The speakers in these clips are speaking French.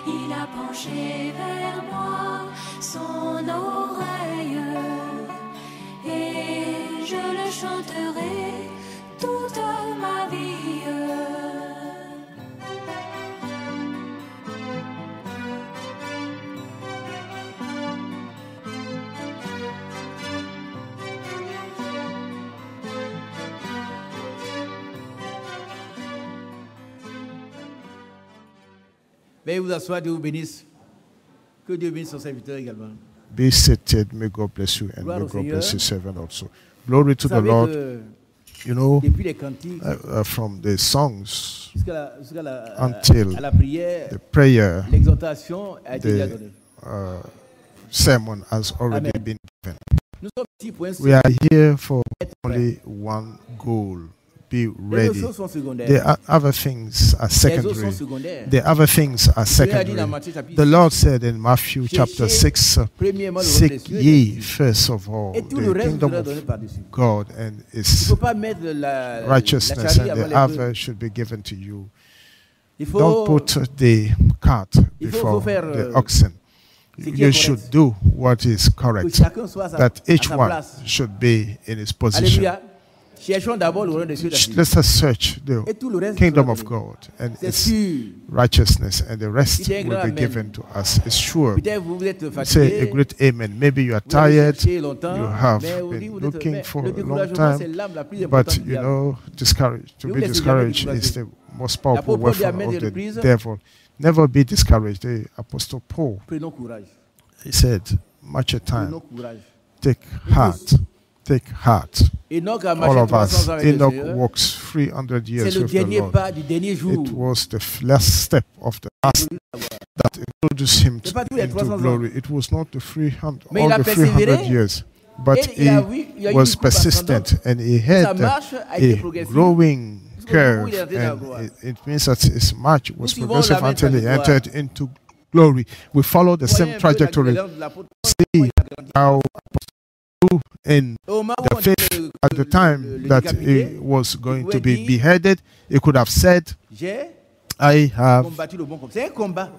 il a penché vers moi son oreille, et je le chanterai toute ma vie. Veuillez vous asseoir, Dieu vous bénisse. Que Dieu bénisse son serviteur également. Be seated. May God bless you and Gloire may au God Seigneur. bless His servant also. Glory to Vous the savez Lord. que You know, depuis les cantiques from the songs jusqu'à until la prière, the prayer, l'exhortation a été déjà the donnée. sermon has already Amen. been given. Nous sommes ici pour un We are here for être only one goal. Be Les ready. autres sont secondaires. The other things are Les autres sont secondary. secondaires. The other things are Dieu a dit dans secondary. Matthieu chapitre The 6, Lord said in Matthew chapter 6, premièrement le royaume des seek cieux, ye first of all et tout le the reste vous kingdom sera donné of par-dessus. God and Il ne His faut pas mettre la righteousness, charrue and avant the les other bœufs. should be given to you. Il Don't faut put the cart Il faut before faire, the oxen. ce qui est You correct. should do what is que correct, chacun soit à that à each sa one place. should be in his position. Alléluia. Cherchons d'abord le royaume des cieux. d'Afrique. Let us search the Et tout le reste kingdom sera of donné. God and C'est its sûr. righteousness, and the rest Il y a un will grand be amen. given to us. It's sure. Peut-être vous êtes Say a fatigué. great amen. Maybe you are Vous avez tired, cherché longtemps, you have mais vous dites, been vous êtes- looking mais for le a long découragement, c'est time, l'âme la plus but importante du you diable. know, discouraged. To Nous be laissez jamais discouraged is décourager. the most powerful L'apôtre Paul dit à weapon maintes of the reprises, devil. Never be discouraged. The Apostle Paul, Prenons courage. he said, much a time, Prenons courage. take heart, take heart. Enoch a All marché of 300 us, ans avec le Enoch Seigneur. walks 300 C'est years le with the dernier Lord. pas du dernier jour. It was the last step of the last that introduced him C'est pas tous les 300 into ans. glory. It was not the 300, Mais all il a the 300 persévéré. years, but Et il a vu- il y a eu was une courbe persistent and he Sa had marche a été a progressive. growing Jusqu'au curve, moment où il est entré dans la and gloire. it means that his march was Nous suivons progressive la même until he trajectoire. entered into glory. We follow the Voyez same un peu la trajectory. guérison de l'apôtre Paul, See comment il a grandi. how Apostle in Au moment où the on faith dit que at the time le that décapité, he was going to pouvait be dire, beheaded, he could have said, j'ai I have combattu le bon combat. C'est un combat.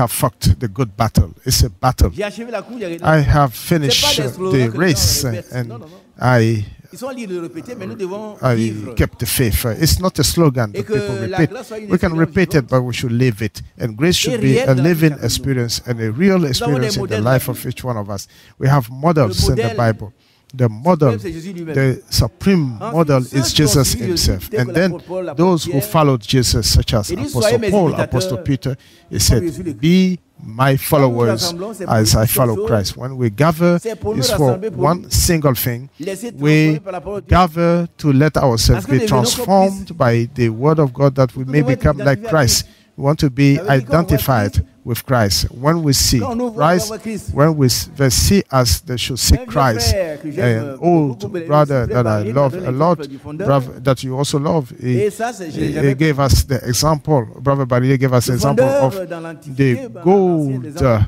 fought the good battle. It's a battle. J'ai achevé la course. I have finished C'est pas des slogans the que les gens race répètent. and Non, non, non. I Ils sont libres de le répéter, mais nous devons I vivre. kept the faith. It's not a slogan Et that que people la repeat. grâce soit une We can expérience repeat it, vivante. but we should live it. And grace should be réel a dans la vie living de chacun de experience and a real experience in the modèles life dans of each one of us. We have models in the modèle Bible. The model, c'est Jésus lui-même. the supreme Ensuite, model ceux is qui ont Jesus suivi Jésus, himself. tels que And then l'apôtre Paul, l'apôtre those who Pierre, followed Jesus, such as il dit, Apostle soyez mes Paul, imitateurs, Apostle Peter, he Jésus said, le Christ. be my followers rassemblons, c'est pour as une I seule follow chose. Christ. When we gather, C'est pour nous it's for rassembler pour one single thing. Laissez We transformer par la parole de Dieu. gather to let ourselves Parce que be devenons comme transformed by the word of God that we Nous may devons être become like identifiés Christ. We want to be Ça veut dire quand on voit identified Christ, with Christ. When we see Quand on voit Christ, Christ, when we see us, they should see Un vieux Christ. frère que j'aime An beaucoup, old beaucoup, mais brother c'est that très I varié, love dans a l'exemple lot, du fondeur. brother that you also love. Et ça, c'est- j'ai He jamais gave us the example. Brother Barrier gave us the Le example fondeur of dans l'Antiquité, the ben, gold, les temps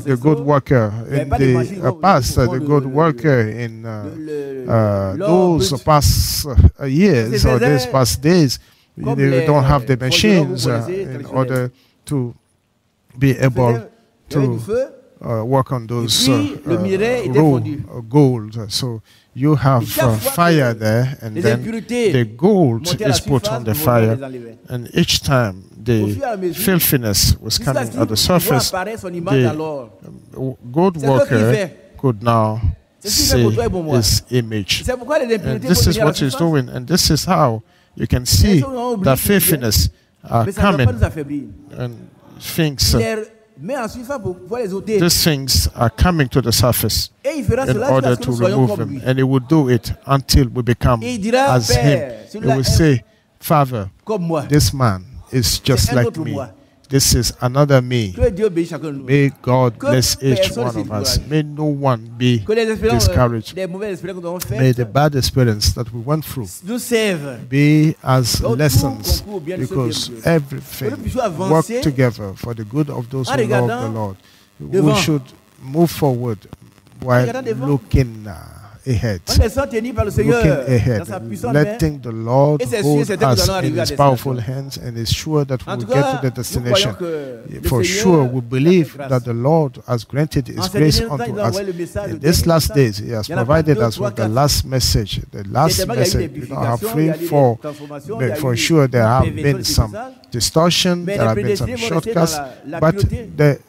the good ancestraux, worker Il y avait in pas de machine, the ils past, font the le- good le- worker in l'or those brut. past years C'est or these faisait past days. comme They les don't have the forgerons, machines vous connaissez, in traditionnels. order to be able Il y avait du to feu, work on those puis, le minerai était raw fondu. gold. So you have Et chaque fois fire que there, and les then impuretés the gold montaient à la is put surface, on the le voleur fire, les enlevait. and each time Au the fur et à mesure, filthiness was jusqu'à coming ce at the qu'il surface. voit apparaître son image dans The l'or. gold C'est ce qu'il worker fait. could now C'est ce qu'il fait see pour toi et pour moi. his image. C'est pourquoi les And impuretés this vont is venir à la what he's surface. doing, and this is how you can see Elles sont oubliées that qu'il y a, filthiness are Mais ça ne doit pas coming, nous affaiblir. and things, Il les met en surface pour pouvoir les ôter. these things are coming to the surface Et il fera in cela order jusqu'à ce que to nous soyons remove comme them, lui. and he will do it until we become Et il dira, as him. Père, He celui-là will est say, Father, comme moi. this man is just un like autre me. moi. This is another me. Que Dieu bénisse chacun de nous. May God Que bless each personne one ne of us. se May no one be Que les expériences, discouraged. les mauvaises expériences que nous avons May faites the bad experience that we went through nous servent. be as Donc, tout lessons, concourt bien de ceux qui because aiment Dieu. everything Que nous puissions avancer work together for the good of those en who love regardant the Lord. We devant. should move forward while regardant devant. looking ahead. En laissant tenir par le Looking Seigneur dans ahead, sa puissante main. letting the Lord Et c'est sûr, hold c'est que nous us allons arriver in à His powerful destination. hands, and it's sure that En we'll tout get cas, to the nous destination. croyons que le For Seigneur sure, we nous a believe fait grâce. that the Lord has granted His En ces grace derniers temps, unto il nous a us. envoyé le message, le In these dernier last message. days, He has Il y en a pas provided deux, us trois, with the quatre. last message. The last Certainement, il y a eu message, des we don't have purifications, il y 3, a eu des 4, transformations, il y but a for eu sure there une have perversion been de some message. distortion, Mais there les have been some prédestinés vont rester dans shortcuts, la but pureté.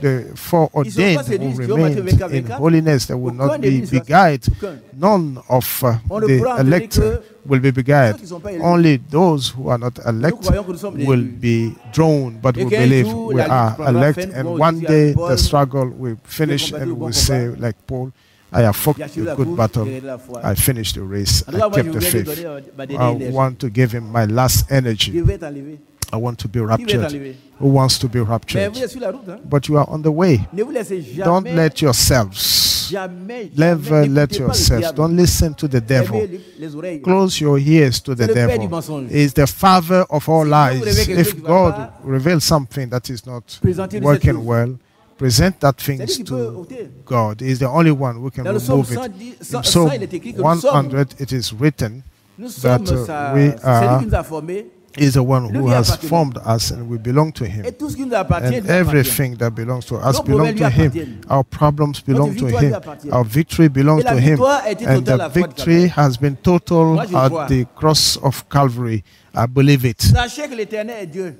the foreordained Ils sont pas will séduits, remain Matthieu 24, in holiness. They will Aucun not des be livres ne sera beguiled. aucun. None of On ne the pourra entraîner elect que will be beguiled. ceux qui sont pas élus. Only those who are not elect croyons que nous sommes les will élus. be drawn, but Et we qu'un believe jour, we la lutte are prendra elect, fin, and comme one dit day Paul, the struggle will finish, combattu and le we bon will say, combat. like Paul, I have fought J'ai achevé a la good course, battle. j'ai gagné la foi. I finished the race. En tout cas, I moi, je kept the voudrais lui faith. donner ma dernière I énergie. want to give him my last Je energy. vais t'enlever. I want to be Qui veut raptured. t'enlever? Who wants to be Mais vous raptured? êtes sur la route. Hein? But you are on the way. Ne vous laissez jamais. Don't let yourselves, Jamais. never jamais, let n'écoutez pas le yourselves, diable. don't listen to the devil. Fermez les oreilles. Close your ears to the C'est le père du devil. mensonge. He is the father of all Si Dieu vous lies. révèle quelque If chose qui va God pas, reveals something that is not présentez-lui cette working chose. well, present that C'est lui things qui peut to ôter. God. He is the only one who can Dans le psaume remove it. 110, In 100, Psalm il est écrit que nous sommes. 100, it is written, Nous that, sommes sa, we c'est are- lui qui nous a formés. He is the one Lui who lui has appartenons. formed us, and we belong to Him. Et tout ce qui nous appartient, And lui appartient. everything that belongs to us Nos belongs problèmes to lui Him. appartiennent. Our problems belong to victoire lui Him. appartient. Our victory belongs Et la to Him. victoire a été And totale à the la croix de victory Calvaire. has been total Moi, je at crois. the cross of Calvary. I believe it. Sachez que l'Éternel est Dieu.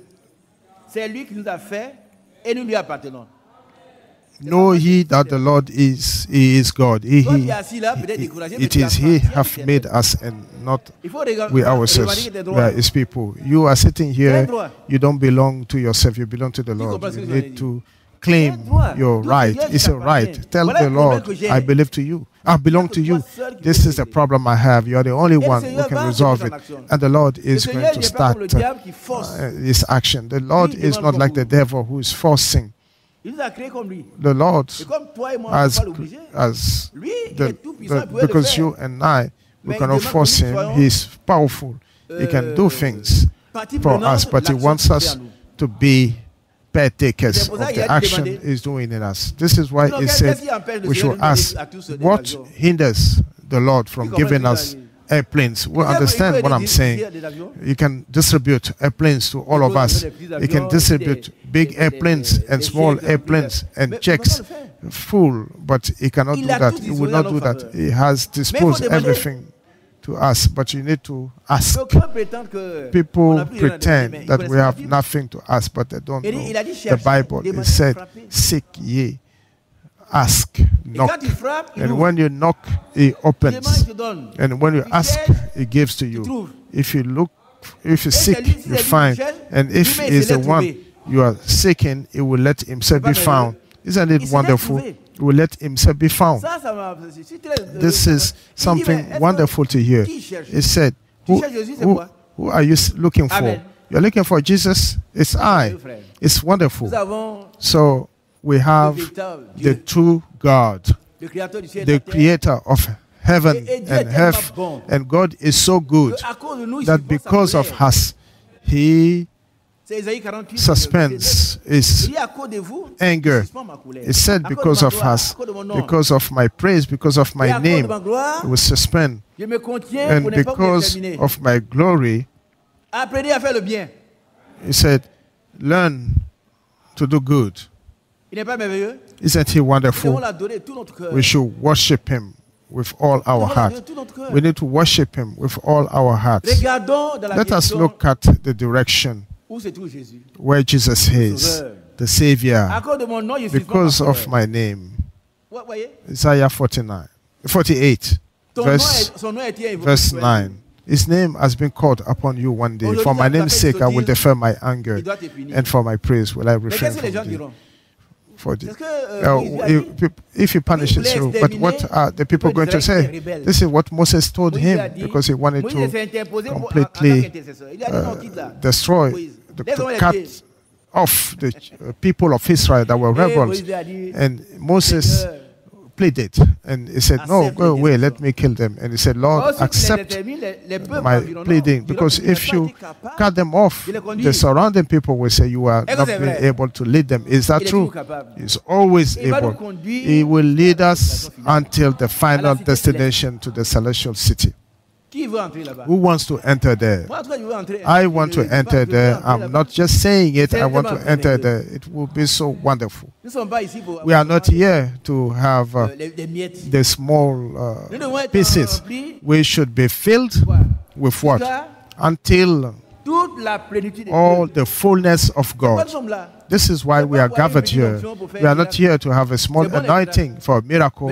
C'est lui qui nous a fait et nous lui appartenons. Know ye that the Lord is, He is God. Toi qui es assis là, peut-être découragé, mais It tu is He appartiens à hath l'Éternel. made us and not Il faut regarder we ourselves. tes We droits. are His people. You are sitting here. droit. You don't belong to yourself. You belong to the Lord. comprends ce You que je need dis? to claim droit. your Tout right. Dieu It's a t'appartient. right. Tell Voilà the le problème Lord, que j'ai. I believe to you. I belong to you. toi seul qui This peux is the aider. problem I have. You are the only le one who Seigneur can va resolve se it. mettre en action. And the Lord Le is Seigneur going to n'est pas start comme le diable qui force. this action. The Lord Lui, il is demande not like the beaucoup. devil who is forcing. Il nous a créés comme lui. The Lord Et comme toi et moi, on ne peut as, pas l'obliger. as Lui, il est tout puissant, il pouvait le because faire. you and I, we Mais cannot il demande force que nous him. soyons, He is powerful. He can do things Partie for prenante us, de but he l'action wants qu'il fait us en nous. to be partakers C'est pour ça of qu'il the a action demandé. he's doing in us. This is why Donc, he qu'est-ce said qui empêche le we Seigneur should de donner ask à tous des what avions? hinders the Lord from Tu comprends giving ce que us je dis? airplanes. We Il peut understand aider what I'm des- saying. des avions. You can distribute airplanes to all of peut us. donner des petits You can avions, distribute big airplanes and small airplanes and Mais checks il peut pas le full, but he cannot Il do a that. tout He will disposé not à do notre that. faveur. He has disposed demander. everything to us, but you need to ask. D'aucuns prétendent que on People a plus rien à demander, mais pretend ils that connaissent we pas la have Bible. nothing to ask, but they don't Il dit- know. il a dit The cherchez, Bible, it demandez, said, frappez. seek ye, ask, Et knock. quand il frappe, il And ouvre. when you knock, he Il demande, opens. il te donne. And when you Il ask, cherche, he gives to il you. trouve. If you look, if you c'est seek, lui- c'est you lui qui find. cherche, And if lui-même, he's il the s'est one trouvé. you are seeking, he will let himself C'est be pas found. Isn't it Il s'est wonderful? trouvé. He will let himself be found. Ça, ça m'a. c'est très- This il is dit, something mais est-ce que- wonderful to hear. Qui cherche? It said, Tu who, cherches Jésus, c'est who, quoi? who are you looking for? Amen. You're looking for Jesus? It's I. Dieu, frère. It's wonderful. Nous avons So we le have véritable the Dieu, true God, le créateur du ciel et de the la terre. creator of heaven Et Dieu est and tellement earth. bon And God is so good que à cause de nous, il that supporte sa because of colère. us, He C'est Isaïe 48. suspends Il His dit à cause de vous, anger. je suspends ma colère. He said, À cause de because ma of gloire, us, à cause de mon nom. because of my praise, because of Et my à cause de name, ma gloire, He will suspend. je me contiens And pour ne pas vous because exterminer. of my glory, Apprenez à faire le bien. He said, learn to do good. Il n'est pas merveilleux? Isn't He Nous devons wonderful? l'adorer de tout notre cœur. We should worship Him with all Nous our devons l'adorer de heart. tout notre cœur. We need to worship Him with all our hearts. Regardons dans la Let us direction look at the direction où se trouve Jésus. where Jesus is, Sauveur. the À Savior, cause de mon nom, je suis because of my name. Vous voyez? Isaiah 48, Son nom a été invoqué. verse 9. His name has been called upon you one day. For my name's sake, I will defer my anger, Il doit te punir. and for my praise will I Mais refrain qu'est-ce que les gens from thee. diront? For the, Est-ce que Moïse a dit? if he punishes you, but what are the people going to say? This is what Moses told Moïse a him dit, because he wanted Moïse to s'est interposé en tant completely qu'intercesseur. Il a dit non, quitte là. destroy, Moïse. to Laisse-moi les cut pieds. off the people of Israel that were Et rebels. Moïse a dit, And Moses Seigneur, pleaded, and he said, "No, go away, let me kill them." And he said, "Lord, accept my pleading, because if you cut them off, the surrounding people will say you are not being able to lead them." Is that true? He's always able. He will lead us until the final destination, to the celestial city. Who wants to enter there? I want to enter there. I'm not just saying it, I want to enter there. It will be so wonderful. We are not here to have the small pieces. We should be filled with what? Until all the fullness of God. This is why we are gathered here. We are not here to have a small anointing for a miracle.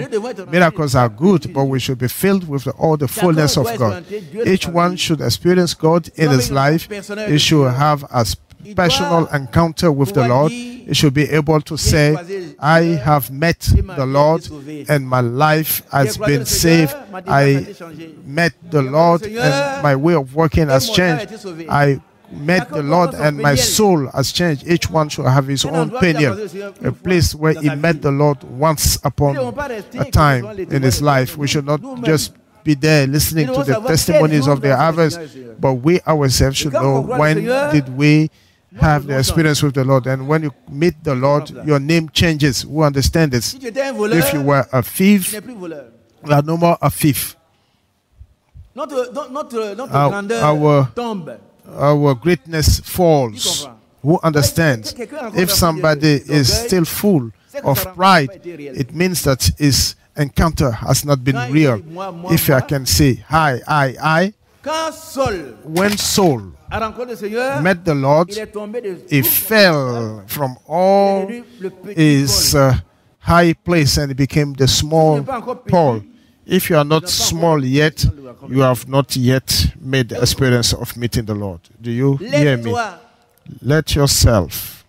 Miracles are good, but we should be filled with all the fullness of God. Each one should experience God in his life. He should have a personal encounter with the Lord. He should be able to say, "I have met the Lord and my life has been saved. I met the Lord and my way of working has changed. I met the Lord and my soul has changed." Each one should have his own opinion, a place where he met the Lord once upon a time in his life. We should not just be there listening to the testimonies of the others, but we ourselves should know, when did we have the experience with the Lord? And when you meet the Lord, your name changes. Who understand this? If you were a thief, you are no more a thief. Our greatness falls. Who understands? If somebody is still full of pride, it means that his encounter has not been real. If I can say, I. When Saul met the Lord, he fell from all his high place and he became the small Paul. If you are not small yet, you have not yet made the experience of meeting the Lord. Do you hear me? Let yourself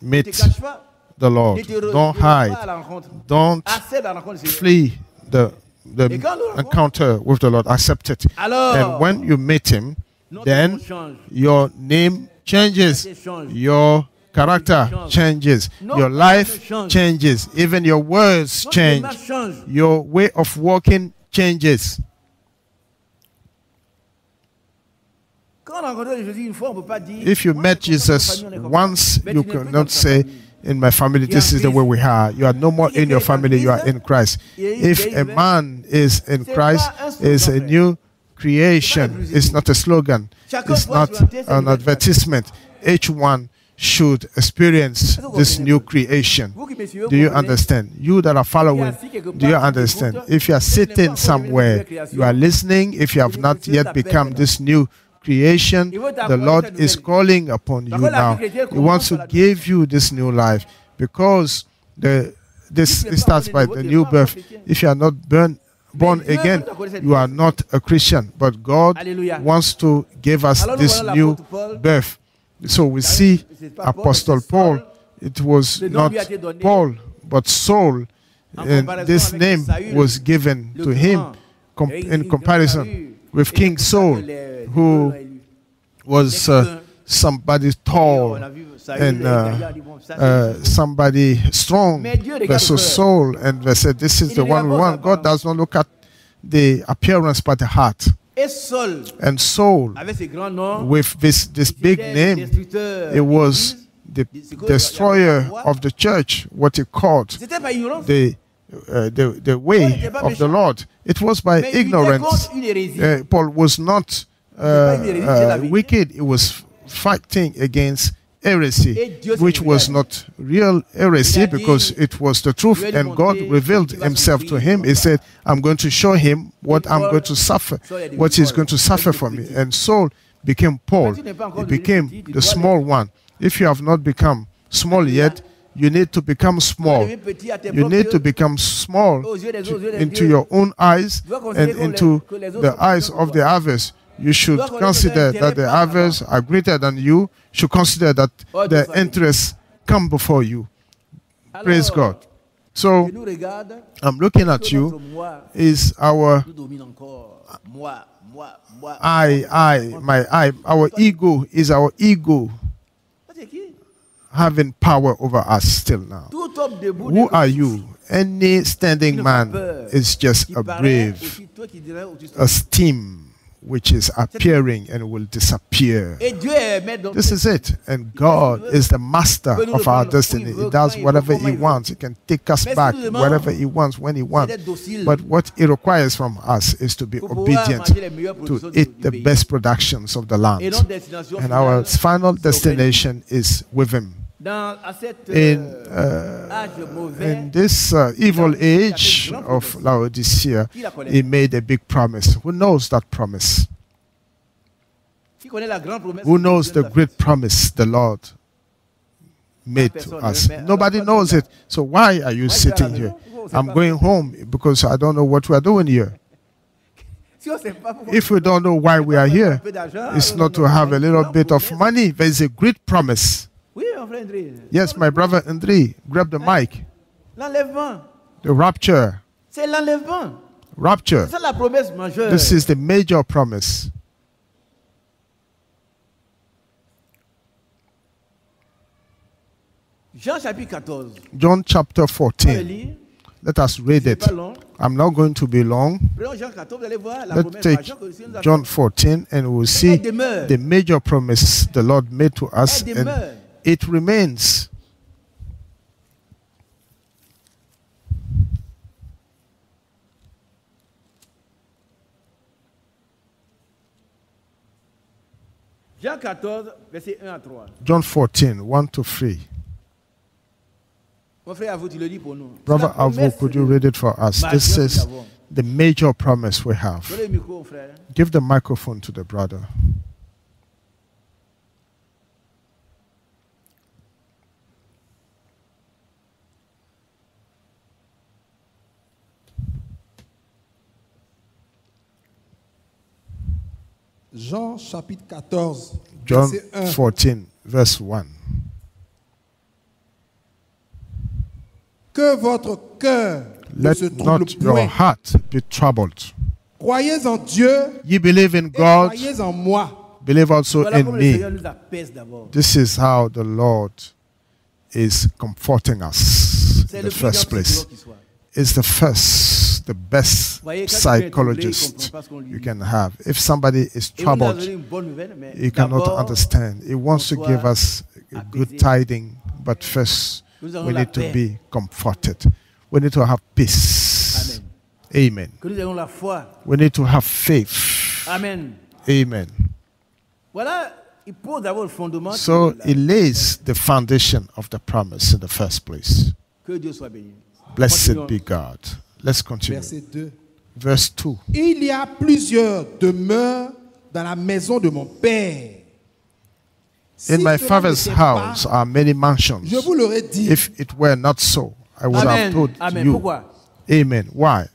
meet the Lord. Don't hide. Don't flee the encounter with the Lord. Accept it. And when you meet him, then your name changes. Your character changes. Your life changes. Even your words change. Your way of walking changes. If you met Jesus once, you cannot say, "In my family, this is the way we are." You are no more in your family, you are in Christ. If a man is in Christ, is a new creation. It's not a slogan. It's not an advertisement. Each one should experience this new creation. Do you understand? You that are following, do you understand? If you are sitting somewhere, you are listening, if you have not yet become this new creation, the Lord is calling upon you now. He wants to give you this new life, because this starts by the new birth. If you are not born again, you are not a Christian, but God wants to give us this new birth. So we see Apostle Paul, it was not Paul, but Saul, and this name was given to him in comparison with King Saul, who was somebody tall and somebody strong, versus Saul, and they said, "This is the one we want." God does not look at the appearance but the heart. And Saul, with this big name, it was the destroyer of the church, what he called the way of the Lord. It was by ignorance. Paul was not wicked. He was fighting against heresy, which was not real heresy, because it was the truth, and God revealed himself to him. He said, "I'm going to show him what I'm going to suffer, what he's going to suffer for me." And Saul became Paul. He became the small one. If you have not become small yet, you need to become small. You need to become small into your own eyes and into the eyes of the others. You should consider that the others are greater than you. Should consider that their interests come before you. Praise God. So, I'm looking at you. Is our I, my I. Our ego is our ego. having power over us still now. Who are you? Any standing man is just a brave, a steam which is appearing and will disappear. This is it. And God is the master of our destiny. He does whatever he wants. He can take us back wherever he wants, when he wants. But what he requires from us is to be obedient, to eat the best productions of the land. And our final destination is with him. In this evil age of Laodicea, he made a big promise. Who knows that promise? Who knows the great promise the Lord made to us? Nobody knows it. So why are you sitting here? I'm going home because I don't know what we are doing here. If we don't know why we are here, it's not to have a little bit of money. There is a great promise. Yes, my brother André, grab the mic. The rapture. Rapture. This is the major promise. John chapter 14. Let us read it. I'm not going to be long. Let's take John 14 and we'll see the major promise the Lord made to us. And it remains. John 14, 1 to 3. Brother Avo, could you read it for us? This is the major promise we have. Give the microphone to the brother. Jean chapitre 14, John 14, verse 1. Que votre cœur ne se Let not trouble your point. heart be troubled. Croyez en Dieu Ye believe in et God, croyez en moi. believe also in me. This is how the Lord is comforting us in the first place. Is the first, the best psychologist you can have. If somebody is troubled, he cannot understand. He wants to give us a good tiding, but first we need to be comforted. We need to have peace. Amen. We need to have faith. Amen. Amen. So he lays the foundation of the promise in the first place. Blessed be God. Let's continue. Verset 2. Verse 2. Il y a plusieurs demeures dans la maison de mon Père. In Si my cela father's n'était pas, house are many mansions. je vous l'aurais dit. If it were not so, I would have told Amen. you. Pourquoi? Amen. Why?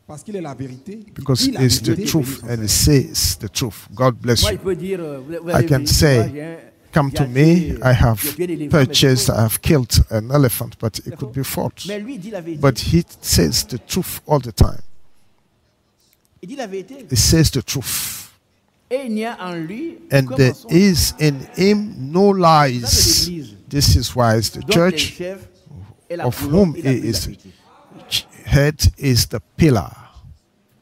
Parce qu'il est la vérité. Il Because dit la it's the vérité. truth and it says the truth. God bless Moi, il you. peut dire, I can say, come to me, I have purchased, I have killed an elephant, but it could be false. Mais lui, il dit la vérité. But he says the truth all the time. Il dit la vérité. He says the truth. Et il n'y a en lui And comme there en son is in him no lies. l'Église. This is why the Donc, les church chefs et la of colonne whom et la he vérité. is head is the pillar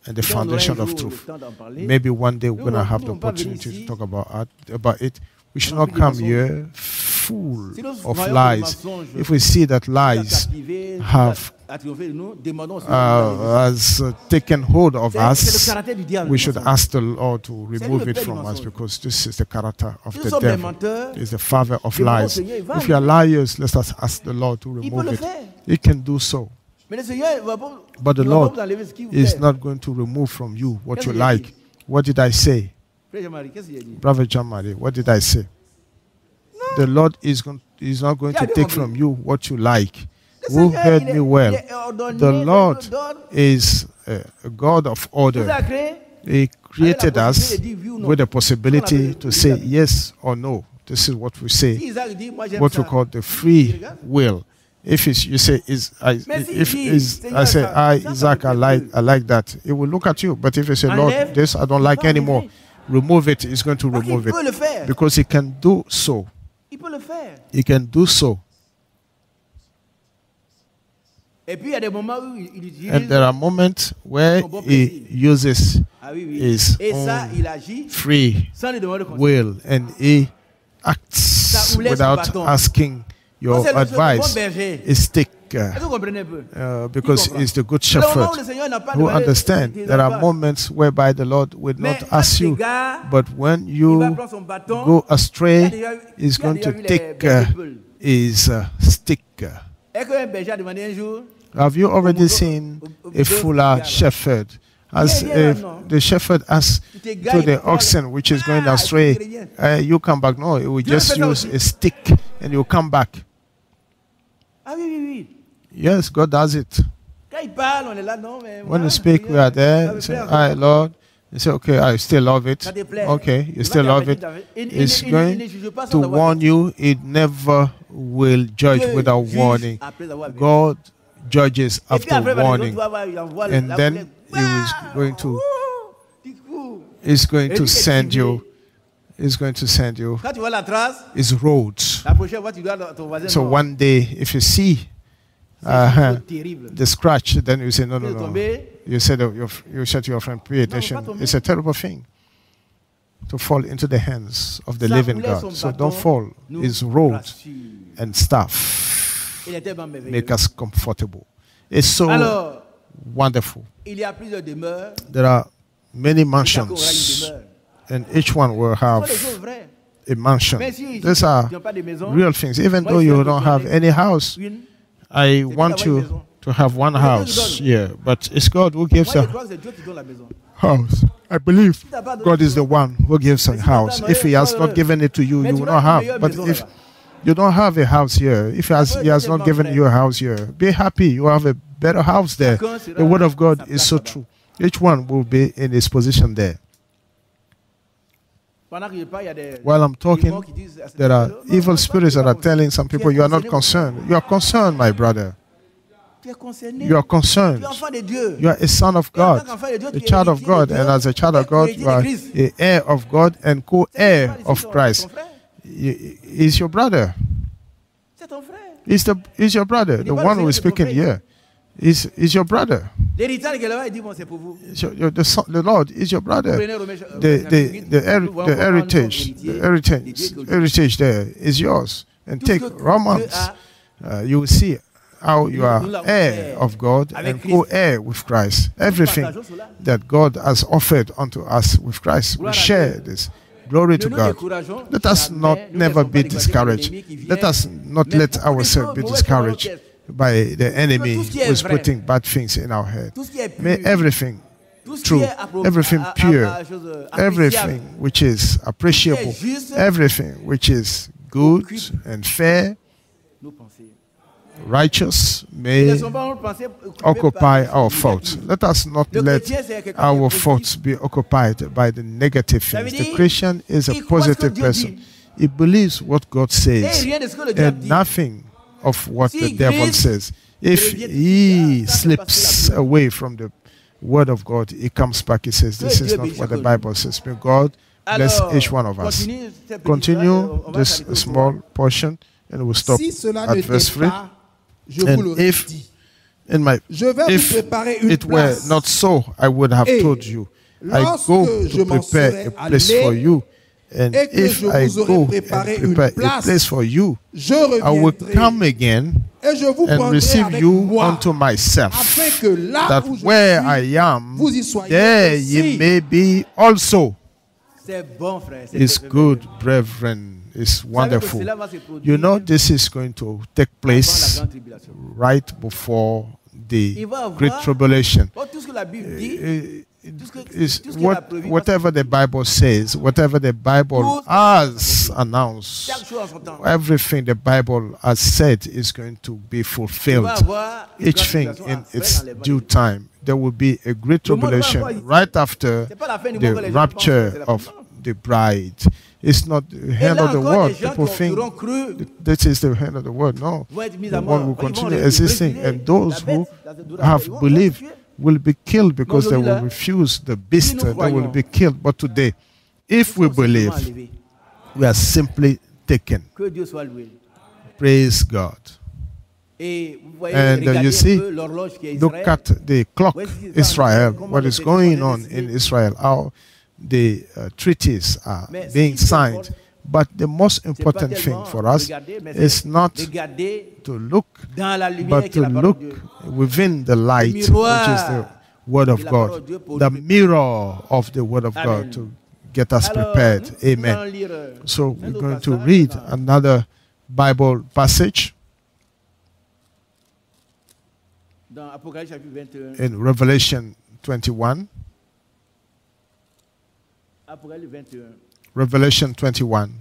and the Si on aura un foundation jour of le truth. temps d'en parler, Maybe one day we're nous, going to have nous, the on va venir opportunity ici. to talk about it. We should On a not envie de come mensonges. here full Si nous of voyons que le lies. mensonge If we see that nous a lies captivés, have a triomphé de nous, demandons au Seigneur de has taken hold of C'est us, le caractère du diable, we le should mensonge. ask the Lord to remove le it père du from us mensonge. because this is the character of Si nous the sommes des devil. menteurs, Is the father of demandons au lies. Seigneur, il va If you are liars, let us ask the Lord to Il peut remove le it. faire. He can do so. Mais le Seigneur il va pas, But the il va Lord pas vous enlever ce qu'il vous is plaît. not going to remove from you what Qu'est-ce you qu'il a like. dit? What did I say? Frère Jean-Marie, qu'est-ce qu'il a dit? Brother Jamari, what did I say? The Lord is not going Il a to bien take compris. from you what you like. Le Who Seigneur, heard il est- me well? il est ordonné, The Lord c'est d'ordre. is a God of Il nous order. a créés. He created Avec la us possibilité de dire oui ou non. with the possibility On appelle to le say libre. yes or no. This is what we say. Si Isaac dit, moi j'aime What ça. we call the free will. If it's, you say is I, Mais si if dit, is Seigneur, I say ça- I ça, ça Isaac me I plaît like that, it will look at you. But if you say Lord, Enlève, this I don't il like va anymore, enlever. remove it. He's going to Parce qu'il remove peut it le faire. because he can do so. Il peut le le faire. He can do so. Et puis il y a des moments où il utilise. And there are moments where he uses his ça, il own agit free sans lui demander conseil. will, and he acts without asking your C'est le bon advice. berger. He stick Est-ce que vous comprenez un peu? because Il he's the good Le moment shepherd où le Seigneur n'a pas who demandé, understand. il There n'a are pas. moments whereby the Lord will Mais not quand ask you, l'égare, but when il va you prendre son bâton, go il a astray, déjà- he's il a going déjà to vu les take bergers Peul. his stick. Est-ce qu'un berger a demandé un jour? Have you already seen a fuller shepherd? As if the shepherd asks to the oxen which is going astray, you come back. No, he will just use a stick and you come back. Ah oui, oui, oui. Yes, God does it. Quand il parle, on est là, non, mais. When voilà, you speak, we are ça there. me You say, plaît, "All right, Lord." You say, "Okay, I still love it." ça te plaît. Okay, you Il still va love it. t'arrêter, il It's ne going juge pas sans to avoir warn vu. you. It never will judge Dieu without juge warning. après avoir vu. God judges Et puis after après, warning, il envoie and la then boulette. he was going to Du coup, is going Et to lui, send il est you. Is going to send you quand tu vois la trace, his roads. la prochaine fois, tu dois ton voisin. So non. one day, if you see C'est terrible. the scratch, then you say, no, Tu no, es no. tombé, You said you said to your friend, pay attention. pas tomber. It's a terrible thing to fall into the hands of the Sa living couleur, God. son So bâton don't fall. nous His road rassure. and staff Il est tellement merveilleux. make us comfortable. It's so Alors, wonderful. il y a plusieurs demeures. There are many Chacun aura une mansions, demeure. and each one will Ce sont have des choses vraies. a mansion. Mais si These ils are n'ont pas de maison, real things. Even moi, though je you suis don't have any house, une. I bien want d'avoir une you maison. to have one C'est Dieu qui house donne. here, but it's God who gives Moi, je a crois que c'est Dieu qui donne la maison. house. I believe t'as pas de God is the maison, one who gives a mais si t'as house. pas If He has de- not given it to you, Mais you tu will vas not avoir have. une meilleure But maison if là-bas. you don't have a house here, if He Après, has not deuxièmement, given frère. you a house here, be happy. You have a better house there. Chacun sera The word of God sa is place so là-bas. true. Each one will be in his position there. Pendant que je parle, il y a des While I'm talking, démons qui disent à cette there are personne, non, evil non, spirits tu es that are pas telling some people you are not concerned. You are concerned, my brother. Tu es concerné. You are Tu concerned. es enfant de Dieu. You are a son of Et en God, tant qu'enfant de Dieu, a tu es child of héritier God, de and Dieu, as a child of tu es God, héritier you are de Christ. a heir of God and co-heir C'est pas of ton- Christ. ton frère. He's your brother. C'est ton frère. He's your brother. The one who is speaking here is your brother. L'héritage qui est là-bas, il dit bon, c'est pour vous. The Lord is your brother. Prenez Romains, The heritage there is yours. And take Romans. You will see how you are heir of God and co-heir with Christ. Everything that God has offered unto us with Christ, we share this. Glory to God. Let us never be discouraged. Let us not let ourselves be discouraged by the enemy who is putting bad things in our head. May everything true, everything pure, everything which is appreciable, everything which is good and fair, righteous, may occupy our thoughts. Let us not let our thoughts be occupied by the negative things. The Christian is a positive person. He believes what God says and nothing of what the devil says. If he slips away from the word of God, he comes back, he says, this is not what the Bible says. May God bless each one of us. Continue this small portion and we'll stop Si cela at ne verse t'est 3. pas, je vous le And if dis. in my Je vais vous if préparer une it were place. not so, I would have Et told you. I lorsque go je to m'en prepare serai a place allé, for you. And et que if je I vous aurai go préparé and une prepare a place, place for you, Je I will reviendrai come again et je vous and prendrai receive avec you moi, unto myself, afin que là that où je where suis, I am, vous y soyez there aussi. ye may be also. C'est bon, frère. c'est It's très good, merveilleux. brethren. It's Vous savez que wonderful. cela va se produire You know, this is going to take avant la place grande tribulation. right before the Il va Great avoir- Tribulation. Bon, tout ce que la Bible dit, tout ce que- Is tout ce qu'il a prévu, whatever the Bible says, whatever the Bible Tout- has announced, chaque chose en son temps. everything the Bible has said is going to be Il fulfilled. va avoir une Each grande thing tribulation in après its dans les due bonnes time. There will be a great Le monde va tribulation encore- right after C'est pas la fin du the monde que les gens pensent que rapture c'est la of fin. Non. the bride. It's not the Et hand là of the encore, world. les gens People qui think auront cru this is the hand of the world. No. vont être mis The à one mort. will Ils vont continue le existing, refuser. and those La who bête, dans cette douleur, have ils vont believed le tuer. will be killed because they will Aujourd'hui, là, refuse the beast. nous They will croyons, be killed. But today, if we Nous sommes believe, simplement enlevés. we are simply taken. Que Dieu soit loué. Praise God. Et vous voyez, And regardez you see, un peu l'horloge qui est look Israël. at the clock, Israel, what is going on in Israel, how the treaties are being signed. But the most important thing for us is not to look, but to look within the light, which is the Word of God, the mirror of the Word of God to get us prepared. Amen. So we're going to read another Bible passage in Revelation 21. Revelation 21.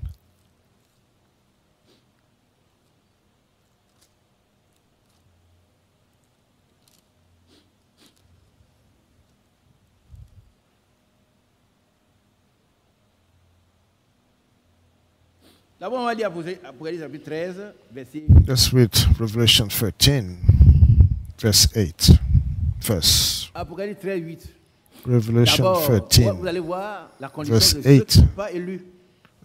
Let's read Revelation 13, verse 8. Verse. Revelation 13, verse 8.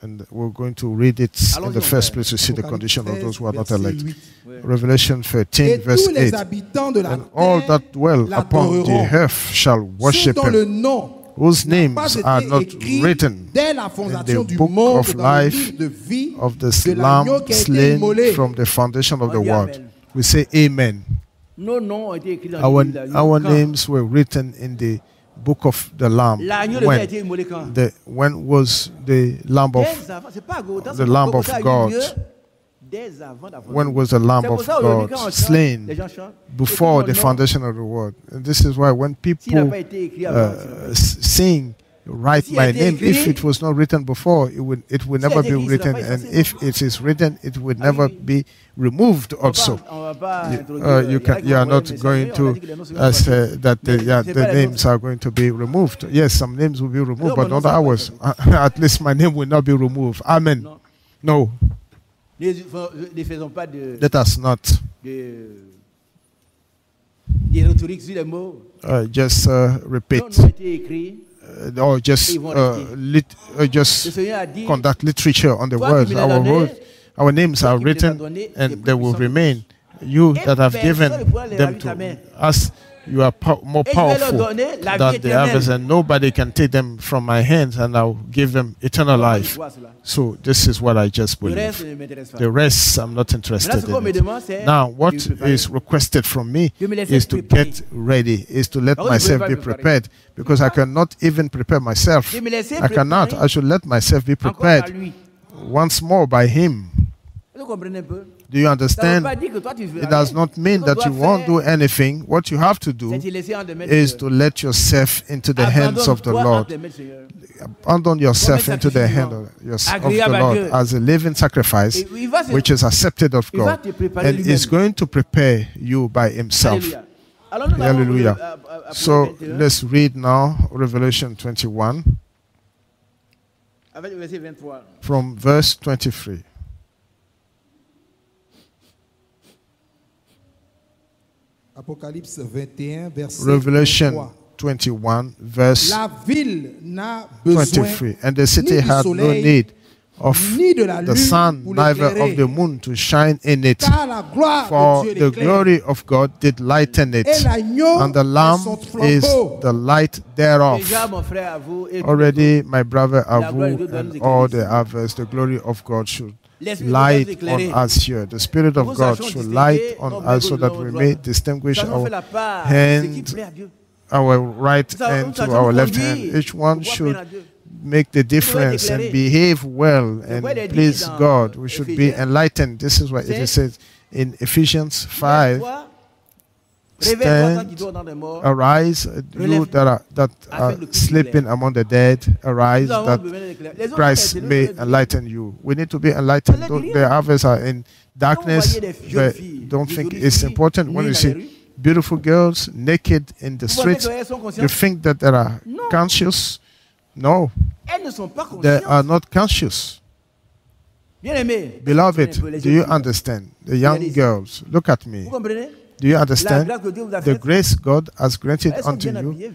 And we're going to read it in the first place to see the condition of those who are not elect. Revelation 13, verse 8. And all that dwell upon the earth shall worship him, whose names are not written in the book of life of the Lamb slain from the foundation of the world. We say amen. Our names were written in the book of the Lamb. When was the Lamb of God? When was the Lamb of God slain? Before the foundation of the world. And this is why when people sing, write my name, if it was not written before, it would never be written. And if it is written, it would never be removed also. You are not going to say that the names are going to be removed. Yes, some names will be removed, but not ours. At least my name will not be removed. Amen. No. Let us not just repeat or just conduct literature on the words. Our names are written and they will remain. You that have given them to us, you are more powerful than the others, and nobody can take them from my hands, and I'll give them eternal life. So this is what I just believe. The rest, I'm not interested in it. Now, what is requested from me is to get ready, is to let myself be prepared, because I cannot even prepare myself. I cannot. I should let myself be prepared once more by Him. Do you understand? It does not mean that you won't do anything. What you have to do is to let yourself into the hands of the Lord. Abandon yourself into the hand of the Lord as a living sacrifice, which is accepted of God, and is going to prepare you by Himself. Hallelujah. So let's read now Revelation 21 from verse 23. Apocalypse 21, verset Revelation 21, verse 23. And the city had no need of the sun, neither of the moon to shine in it, for the glory of God did lighten it, and the Lamb is the light thereof. Already, my brother Avu and all the others, the glory of God should light on us here. The Spirit of God should light on us so that we may distinguish our hand, our right hand to our left hand. Each one should make the difference and behave well and please God. We should be enlightened. This is what it says in Ephesians 5. Stand, arise, you that are sleeping among the dead, arise, that Christ may enlighten you. We need to be enlightened. The others are in darkness, but don't think it's important. When you see beautiful girls naked in the streets, you think that they are conscious. No, they are not conscious. Beloved, do you understand? The young girls, look at me. Do you understand? The grace God has granted unto you,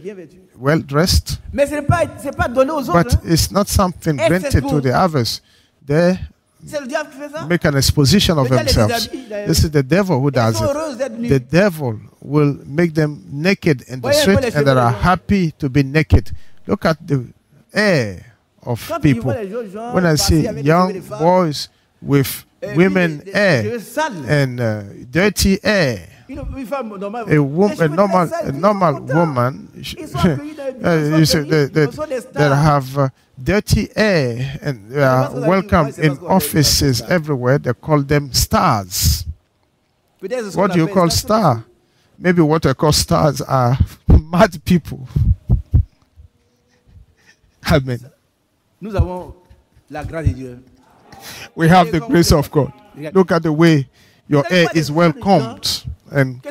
well dressed, but it's not something granted to the others. They make an exposition of themselves. This is the devil who does it. The devil will make them naked in the street, and they are happy to be naked. Look at the air of people. When I see young boys with women hair and dirty hair, a normal woman, you see, they have dirty hair, and they are welcome in offices everywhere. They call them stars. What do you call star? Maybe what I call stars are mad people. Amen. We have the grace of God. Look at the way your hair is well combed and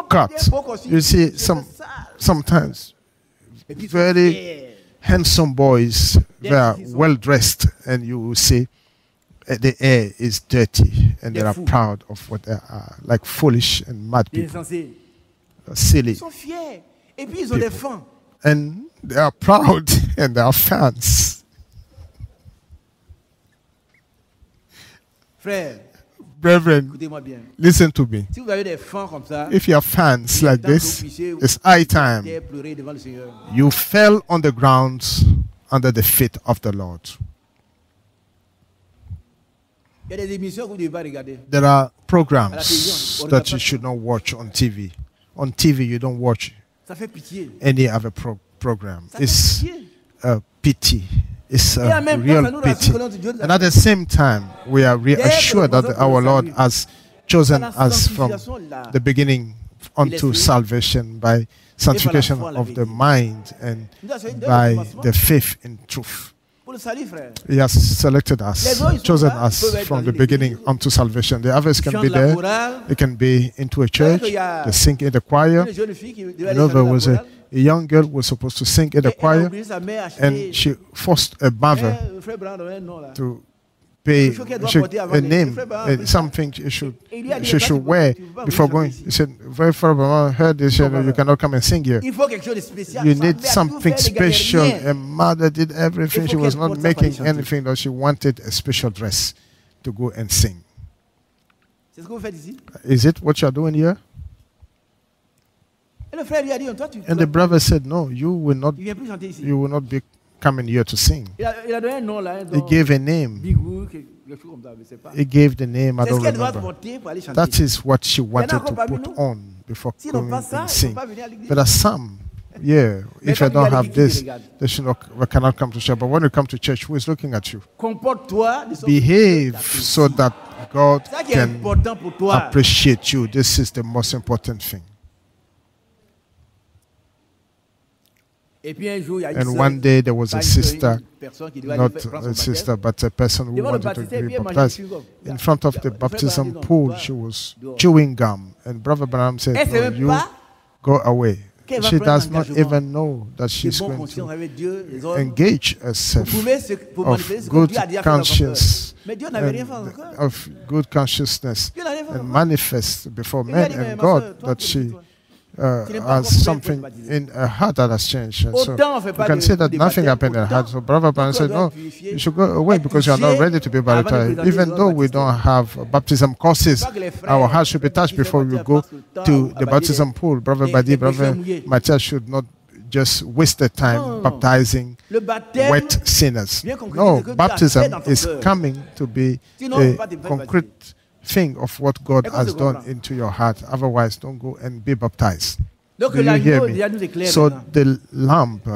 cut. You see, sometimes very handsome boys, they are well dressed, and you will see the hair is dirty, and they are proud of what they are, like foolish and mad people, silly people. And they are proud and they are fans. Brethren, listen to me. If you are fans like this, it's high time you fell on the ground under the feet of the Lord. There are programs that you should not watch on TV. On TV, you don't watch any other program. It's a pity. It's a real pity. And at the same time, we are reassured that our Lord has chosen us from the beginning unto salvation by sanctification of the mind and by the faith in truth. He has selected us, chosen us from the beginning unto salvation. The others can be there. They can be into a church. They sing in the choir. There was a young girl was supposed to sing in the choir, and she forced a mother to pay a name, something she should wear before going. He said, very far, I heard this, you cannot come and sing here. You need something special. And mother did everything. She was not making anything, that she wanted a special dress to go and sing. Is it what you are doing here? And the brother said, no, you will not be coming here to sing. He gave a name. He gave the name, I don't remember. That is what she wanted to put on before coming and sing. But as some, if I don't have this, we cannot come to church. But when you come to church, who is looking at you? Behave so that God can appreciate you. This is the most important thing. And one day there was a sister, not a sister, but a person who wanted to be baptized. In front of the baptism pool, she was chewing gum. And Brother Branham said, no, you go away. She does not even know that she's going to engage herself of good conscience, of good consciousness, and manifest before men and God that she has something in her heart that has changed. And so you can say that nothing happened in her heart. So Brother Branham said, no, you should go away because you are not ready to be baptized. Even though we don't have baptism courses, our heart should be touched before you go to the baptism pool. Brother Badi, Brother Matthias should not just waste the time baptizing wet sinners. No, baptism is coming to be a concrete thing of what God has done into your heart. Otherwise, don't go and be baptized. Do you hear me? So the lamp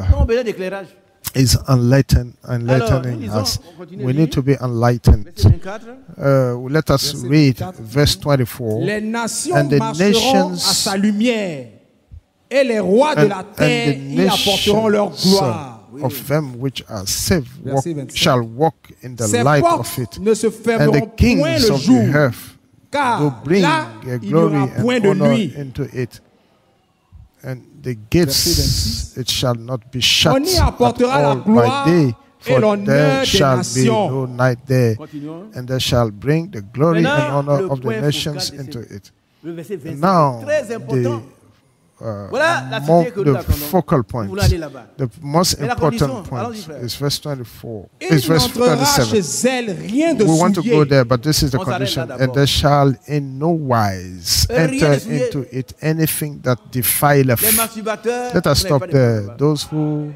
is enlightening us. We need to be enlightened. Let us read verse 24. And the nations à sa lumière, et les rois de la terre y apporteront leur gloire. Of them which are saved shall walk in the light of it, and the kings of the earth will bring a glory and honor into it, and the gates it shall not be shut at all by day, for there shall be no night there, and they shall bring the glory and honor of the nations into it. And now the the focal point. The most important point is verse 24. It's verse 27. We want to go there, but this is the condition. And there shall in no wise enter into it anything that defileth. Let us stop there. Those who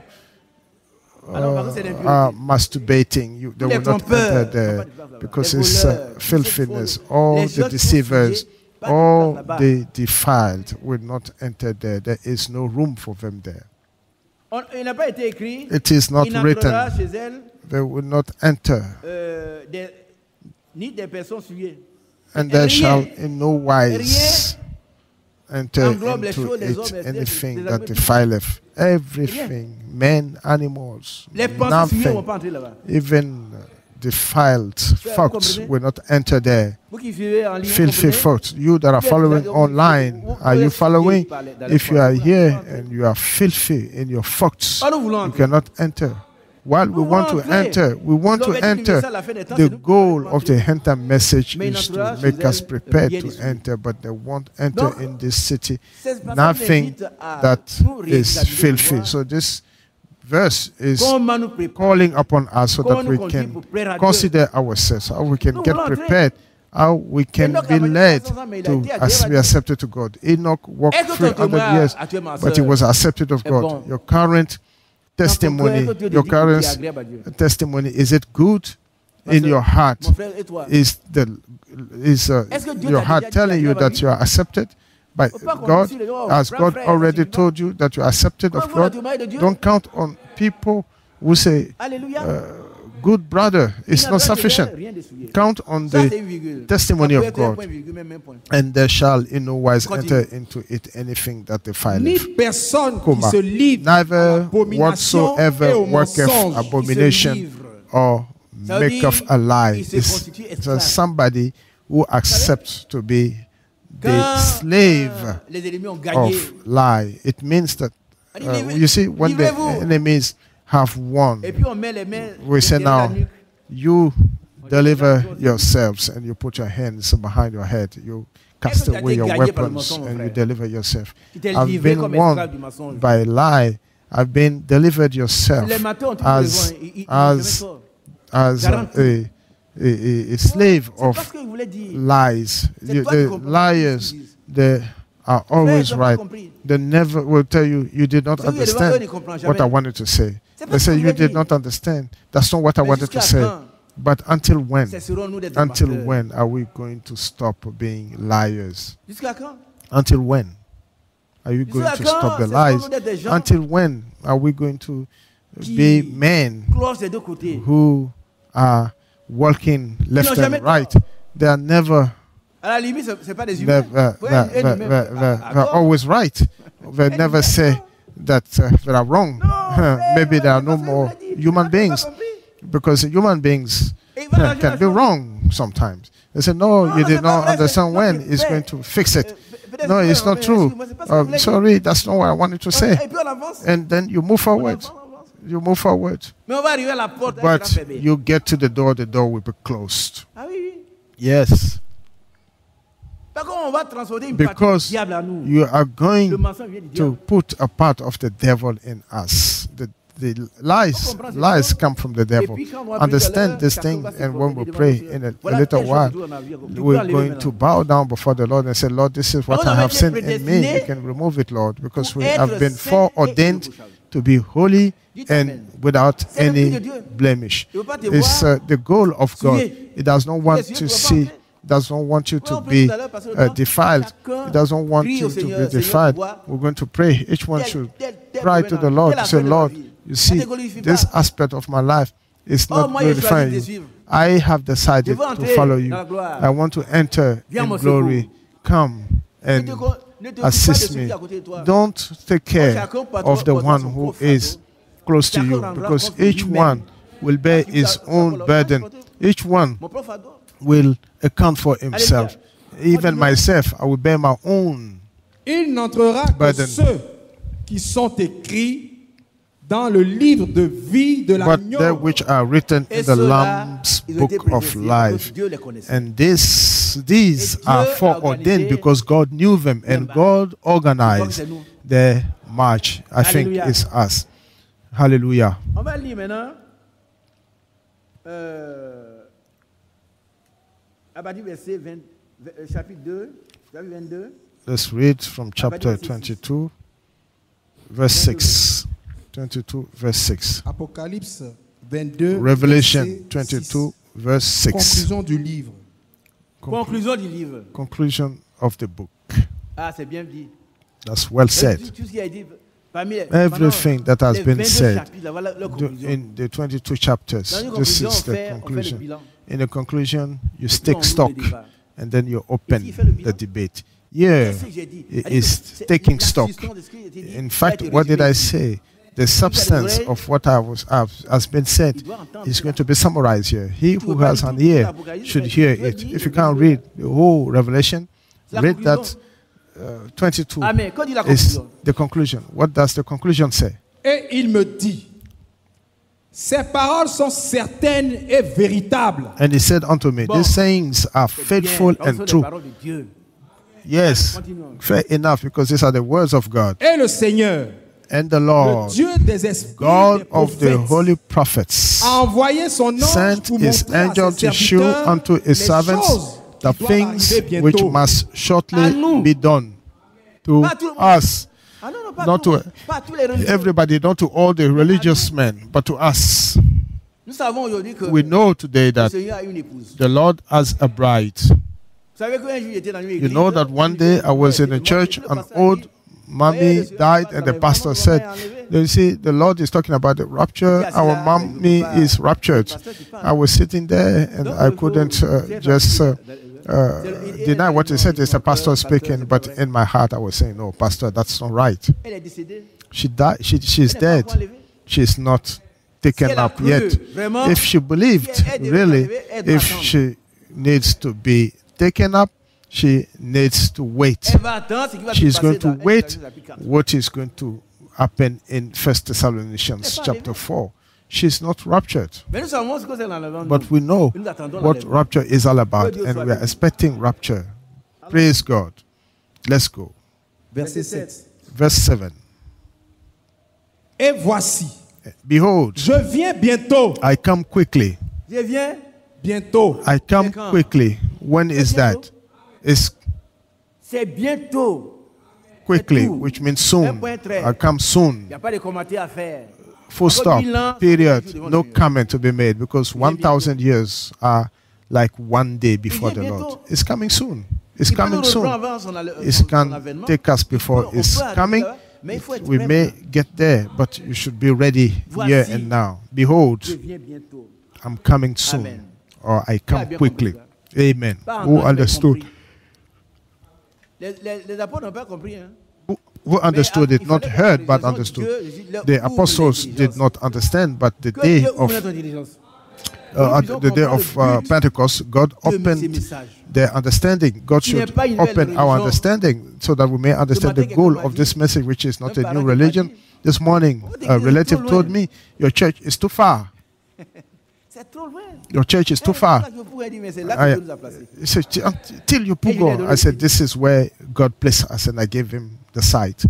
are masturbating, they will not enter there because it's filthiness. All the deceivers, all the defiled will not enter there. There is no room for them there. It is not written. They will not enter. And there shall in no wise enter into it anything that defileth. Everything, men, animals, nothing, even defiled fox will not enter there. Filthy fox. You that are following online, are you following? If you are here and you are filthy in your fox, you cannot enter. While we want to enter, the goal of the enter message is to make us prepared to enter, but they won't enter in this city. Nothing that is filthy. So this verse is calling upon us so that we can consider ourselves, how we can get prepared, how we can be led to be accepted to God. Enoch walked 300 years, but he was accepted of God. Your current testimony, is it good in your heart? Is your heart telling you that you are accepted by God? Has God already told you that you are accepted of God? Don't count on people who say, good brother, it's not sufficient. Count on the testimony of God. And there shall in no wise enter into it anything that defileth. Neither whatsoever worketh abomination or maketh a lie is somebody who accepts to be the slave of lie. It means that, you see, when the enemies have won, we say now, you deliver yourselves and you put your hands behind your head. You cast away your weapons and you deliver yourself. I've been won by lie. I've been delivered yourself as a slave of lies. The liars, they are always right. They never will tell you, you did not understand what I wanted to say. They say, you did not understand. That's not what I wanted to say. But until when? Until when are we going to stop being liars? Until when are you going to stop the lies? Until when are we going to be men who are walking left and right? They are never they're always right. They never say that they are wrong. Maybe there are no more human beings, because human beings can be wrong sometimes. They say, no, you did not understand when it's going to fix it. No, it's not true. Sorry, that's not what I wanted to say. And then you move forward. You move forward. But you get to the door will be closed. Yes. Because you are going to put a part of the devil in us. The lies come from the devil. Understand this thing, and when we pray in a little while, we're going to bow down before the Lord and say, Lord, this is what I have seen in me. You can remove it, Lord, because we have been foreordained to be holy and without any blemish. It's the goal of God. He does not want to see, does not want you to be defiled. He doesn't want you to be defiled. We're going to pray. Each one should cry to the Lord. Say, Lord, you see, this aspect of my life is not glorifying you. I have decided to follow you. I want to enter in glory. Come and assist me. Don't take care of the one who is close to you, because each one will bear his own burden. Each one will account for himself. Even myself, I will bear my own Il n'entrera que ceux qui sont écrits dans le livre de vie de l'agneau. But they which are written in the Lamb's book of life. And these are foreordained because God knew them, and God organized their march. I think it's us. Hallelujah. On va lire maintenant à partir du verset 20, chapitre 2, chapitre 22. Let's read from chapter 22, verse 6. 22, verse 6. Apocalypse 22. Revelation verset 22, verse 6. Conclusion du livre. Conclusion du livre. Conclusion of the book. Ah, c'est bien dit. That's well said. Tout ce qui a été parmi Everything that has been said voilà la conclusion. in the 22 chapters, Dans une this conclusion, is the on fait le conclusion. bilan. In the conclusion, you puis take on stock ouvre le débat. and then you open Ici, il fait le bilan. the debate. Yeah, Qu'est-ce que j'ai dit? it C'est-à-dire is que c'est taking la stock. substance de ce qui a été dit, In a fact, été what did résumé. I say? The substance of what has been said is going to be summarized here. He who has an ear should hear it. If you can't read the whole Revelation, read that 22 Amen. Quand dit la is conclusion? the conclusion. What does the conclusion say? Et il me dit, ces paroles sont certaines et véritables. And he said unto me, these sayings are faithful Bien, ce sont and des true. paroles de Dieu. Yes, Continuons. fair enough, because these are the words of God. Et le Seigneur, And the le Lord, Dieu des esprits God des of the prophètes, holy prophets, a envoyé son ange sent pour his montrer à angel ses to show serviteurs unto his les servants choses the qui doivent things arriver which bientôt. must À shortly nous. be done to Pas tout le monde. us. Ah non, non, pas, Not tout, to pas tous les religieux. everybody, not to all the religious men, but to us. Nous savons aujourd'hui que We know today le that Seigneur a une épouse. the Lord has a bride. Vous savez qu'un jour, il était dans une You église. know that one day I was in a church, an old mommy died, and the pastor said, you see, the Lord is talking about the rapture. Our mommy is raptured. I was sitting there and I couldn't just deny what he said. It's a pastor speaking, but in my heart I was saying, no, pastor, that's not right. Elle est décédée. She died. She's Elle n'est pas dead. encore levée. She's not taken elle a up cru, yet. vraiment, If she believed, elle devait really, arriver, elle doit if attendre. she needs to be taken up, she needs to wait. Elle va attendre ce qui va se She's passer going to dans wait Exode chapitre 4. what is going to happen in 1 Thessalonians Elle chapter n'est 4. She's not raptured. Mais nous savons ce que c'est l'enlèvement. But we know Nous attendons what l'enlèvement. rapture is all about, Dieu and soit we are béni. expecting rapture. Praise God. Let's go. Verset 7. Verse 7. Et voici, Behold, je viens bientôt. I come quickly. Je viens. Bientôt. I come quand? quickly. When is that? It's C'est bientôt. quickly, tout. which means soon. Un point très. I come Il soon. n'y a pas de commentaires à faire. Full stop. 1000 ans, Period. c'est devant No le Seigneur. comment to be made because 1,000 years are like one day before the vient Lord. bientôt. It's coming soon. It's Il peut coming nous reprendre soon. avant son It son can avènement. take us before On it's peut arriver coming. là, mais il faut être We prêt may maintenant. get there, but you should be ready Voici. here and now. Behold, Je viens bientôt. I'm coming soon, Amen. or I Qui a come bien quickly. compris Amen. Pas Who encore, mais understood? compris. Les apôtres n'ont pas compris. Hein. Who understood Mais it? il Not fallait que heard, les but gens understood. Dieu leur The ouvre apostles l'intelligence. did not understand, but the Que day Dieu ouvre of notre intelligence. at Nous the day puissions of comprendre le but Pentecost, God de ces opened messages. their understanding. God Qui n'est should pas une nouvelle open our religion. understanding so that we may understand the matin, goal quelqu'un m'a of dit, this message, which is not un a parent new qui m'a religion. dit, This morning, Votre a église est relative trop told loin. me, your church is too far. C'est trop loin. Your church is too C'est far. là que je pourrais dire, mais c'est là que Dieu nous a placés. He said, Until you Et je lui ai Pugo, donné I said, le this is where God placed us, and I gave him the site.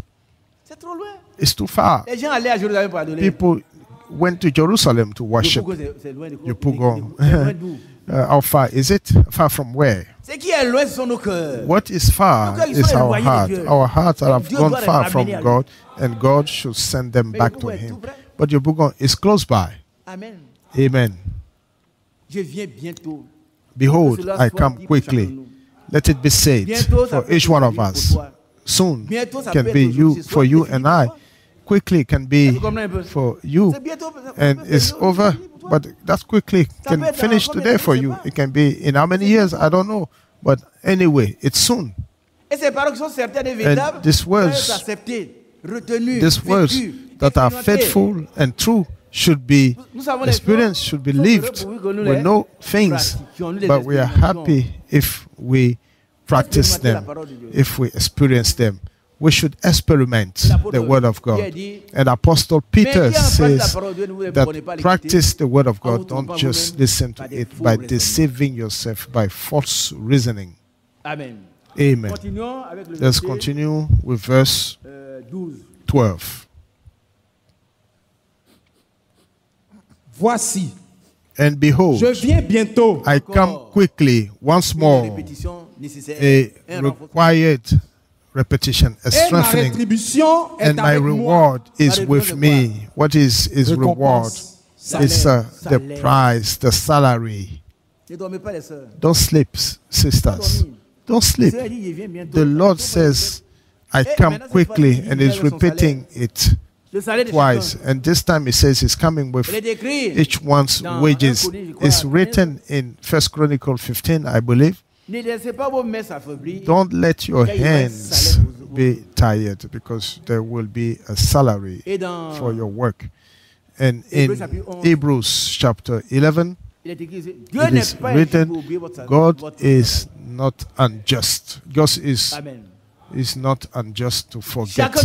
C'est trop loin. It's too far. Les gens allaient à Jérusalem pour adorer. People went to Jerusalem to worship. Yopugo, c'est loin de Yopugo. C'est loin d'où? How far is it? Far from where? Ce qui est loin, ce sont nos cœurs. What is far Nos cœurs, ils is sont our éloignés de heart. Dieu. Our hearts Et have Dieu gone doit les far ramener from à lui. God, and God should send them Mais back Yopugo to est Him. tout près. But Yopugo is close by. Amen. Amen. Je viens bientôt. Behold, Que cela I soit come dit pour chacun de quickly. nous. Let it be said Bientôt, ça for peut each être one of aujourd'hui us. pour toi. Soon Bientôt, ça can peut be être you aujourd'hui, ce for soir, you c'est and fini I. pour toi. Quickly can Vous be comprenez un peu? for you, C'est bientôt, ça peut and être it's aujourd'hui, over. c'est fini pour toi. But that quickly Ça peut can être dans finish combien today d'années, for je sais you. pas. It can be in how many years? I don't know. But anyway, it's soon. Et ces paroles qui sont certaines et véritables, these words- doivent être acceptées, retenues, These words vécues, that are expérimentées. faithful and true should be Nous savons les experienced, choses, should be sauf lived. pourvu que nous We les know things, pratiquions, nous les but we are expérimentions. happy if we practice Expérimenter la them, parole de Dieu. if we experience them. We should experiment L'apôtre the word of Pierre God. dit, And Apostle Mais Peter qui en pratique la says parole de Dieu, ne vous prenez that pas l'équité, practice the word of en vous God, trompant don't just vous-même listen to par des it faux by raisonnements. deceiving yourself by false reasoning. Amen. Amen. Let's continue with verse 12. Voici, And behold, je viens bientôt. I come quickly once more. A required repetition, a Et ma strengthening, rétribution est and my avec moi. reward is with me. What is his reward? It's the price, the salary. Ne dormez pas, les sœurs. Don't sleep, sisters. Don't sleep. The Lord says, I come quickly, and He's repeating it twice. And this time He says He's coming with each one's wages. It's written in 1 Chronicles 15, I believe. Ne laissez pas vos mains s'affaiblir. Don't let your hands be tired, because there will be a salary for your work. And in Hebrews chapter 11, it is written, God is not unjust. God is not unjust to forget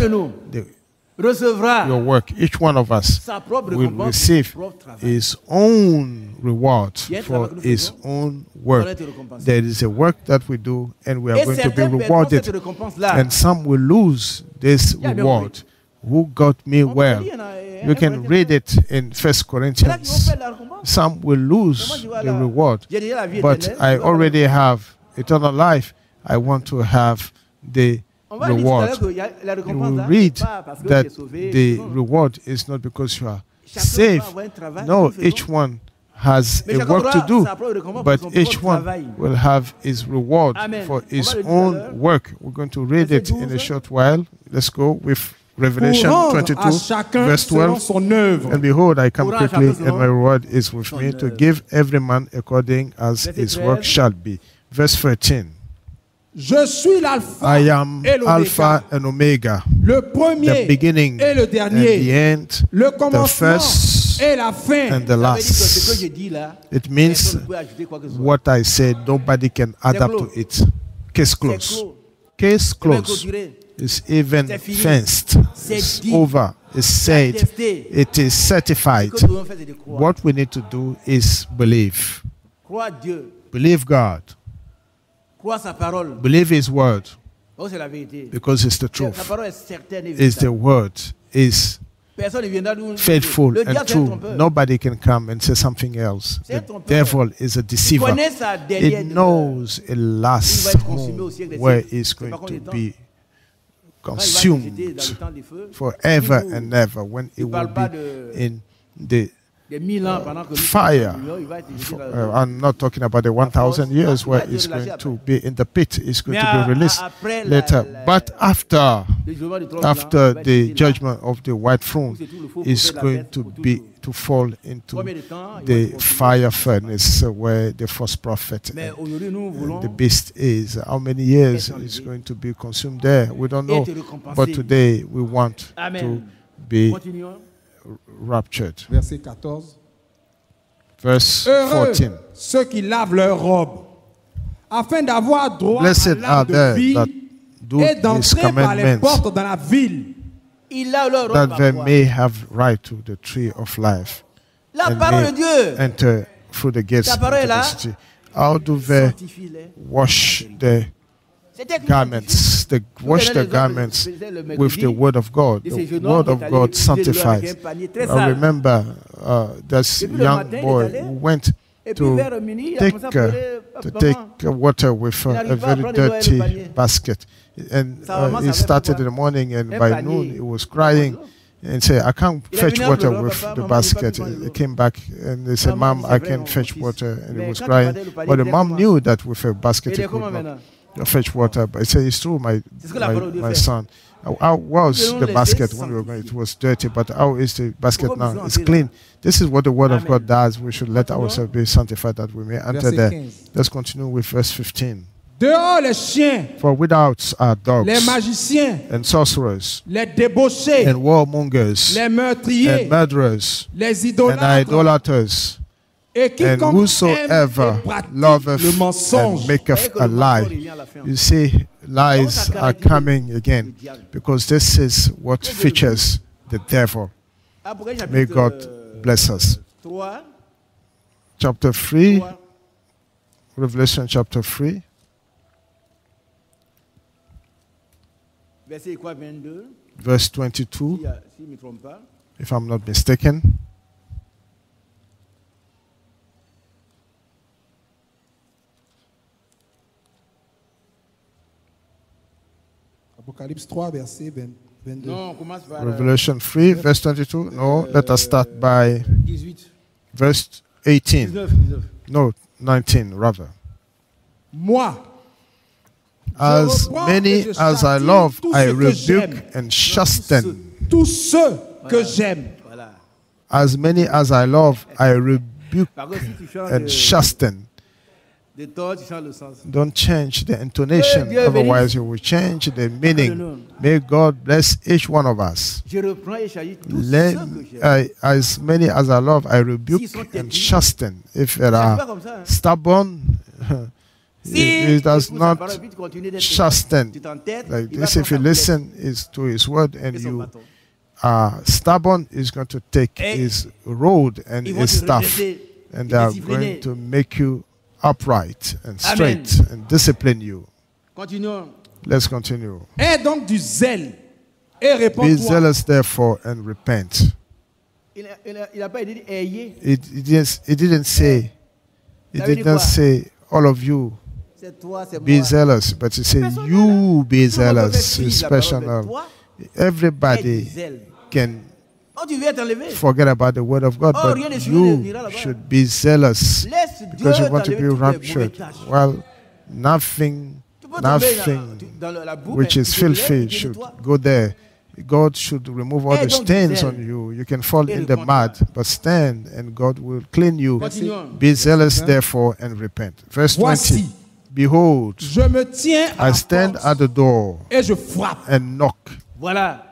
your work. Each one of us will receive his own reward for his own work. There is a work that we do, and we are going to be rewarded. And some will lose this reward. Who got me well? You can read it in 1 Corinthians. Some will lose the reward. But I already have eternal life. I want to have the reward. You will read that the reward is not because you are saved. No, each one has a work to do, but each one will have his reward for his own work. We're going to read it in a short while. Let's go with Revelation 22, verse 12. And behold, I come quickly, and my reward is with me, to give every man according as his work shall be. Verse 13. Je suis l'alpha I am et Alpha and Omega, le premier the beginning et le and dernier, the end, le the commencement first et la fin. and the last. It means what I said, nobody can add up to it. Case closed. Case closed. It's even fenced. It's over. It's said. It is certified. What we need to do is believe. Believe God. Believe His word, because it's the truth. It's the word. Is faithful and true. Nobody can come and say something else. The devil is a deceiver. It knows a last home where it's going to be consumed forever and ever, when it will be in the fire. I'm not talking about the 1,000 years where it's going to be in the pit. It's going to be released later. But after the judgment of the white throne, is going to fall into the fire furnace where the false prophet and the beast is. How many years is going to be consumed there? We don't know. But today we want to be raptured. Verset 14. Verse Heureux 14. ceux qui lavent leurs robes, afin d'avoir droit Blessed à are l'arbre de they vie that do et His d'entrer par les commandments, portes dans la ville. that they may have right to the tree of life, La and parole de may Dieu enter through the gates Ta into parole est the là. city. How do they wash the garments? They wash the garments with the word of God. The word of God sanctifies. I remember this young boy who went to take water with a very dirty basket. And he started in the morning, and by noon he was crying and said, I can't fetch water with the basket. He came back and they said, Mom, I can't fetch water. And he was crying. But the mom knew that with a basket he could not fetch water. But he said, it's true, my son. How was the basket when we were going? It was dirty, but how is the basket now? It's clean. This is what the word of God does. We should let ourselves be sanctified that we may enter there. Let's continue with verse 15. Dehors les chiens, For without are dogs les magiciens, and sorcerers les débauchés, and warmongers les meurtriers, and murderers les and idolâtres, idolaters, et and quiconque aime whosoever et pratique loveth le mensonge. and maketh a lie. You see, lies are coming again, because this is what features the devil. May God bless us. Chapter 3, Revelation chapter 3, Verset quoi, 22? Verse 22, Si je ne me trompe pas. if I'm not mistaken. Apocalypse 3, verset 22. Non, on commence par Revelation 3, verse 22. No, let us start by 18. verse 18. 19. No, 19 rather. Moi, As many as I love, I rebuke and chasten. tous ceux que j'aime. Voilà. As many as I love, I rebuke Par contre, si tu chantes and chasten. de tort, tu chantes le sens. Don't change the intonation, Dieu bénisse. otherwise you will change the meaning. May God bless each one of us. Je reprends et j'agis tous Let, ceux que j'aime. as many as I love, I rebuke and chasten. If there C'est pas are comme ça. Hein. stubborn, Si it does tu écoutes sa not parole, puis tu continues d'être chasten. tu t'entêtes, Like il va this. If you prendre sa listen to His word and et son you bâton. are stubborn, is going to take Et His road and Ils vont His te staff, rejeter and et they are discipliner. going to make you upright and Amen. straight and discipline you. Continuons. Let's continue. Aie donc du zèle et Be réponds-toi. zealous, therefore, and repent. Il n'a pas dit ayez. It didn't say. It Ça veut did dire not quoi? say all of you C'est toi, c'est be moi. zealous, but it said Personne you be Tout le monde peut zealous. faire fi It's de la parole, personal. mais toi, aie du Everybody zèle. can Oh, tu viens t'enlever. forget about the word of God, Oh, rien but ne you n'ira là-bas. should be zealous Laisse Dieu because you want to t'enlever be toutes les raptured. mauvaises tâches. Well, nothing, Tu peux tomber nothing dans la boue, which mais is tu te lèves, filthy tu should nettoies. go there. God should remove all Et the donc, stains zèle. on you. You can fall Et in le the mud, contraire. but stand and God will clean you. Continuons. Be zealous, therefore, and repent. Verse 20. Voici, Behold, je me tiens à I la stand porte at the door et je frappe. and knock. Voilà.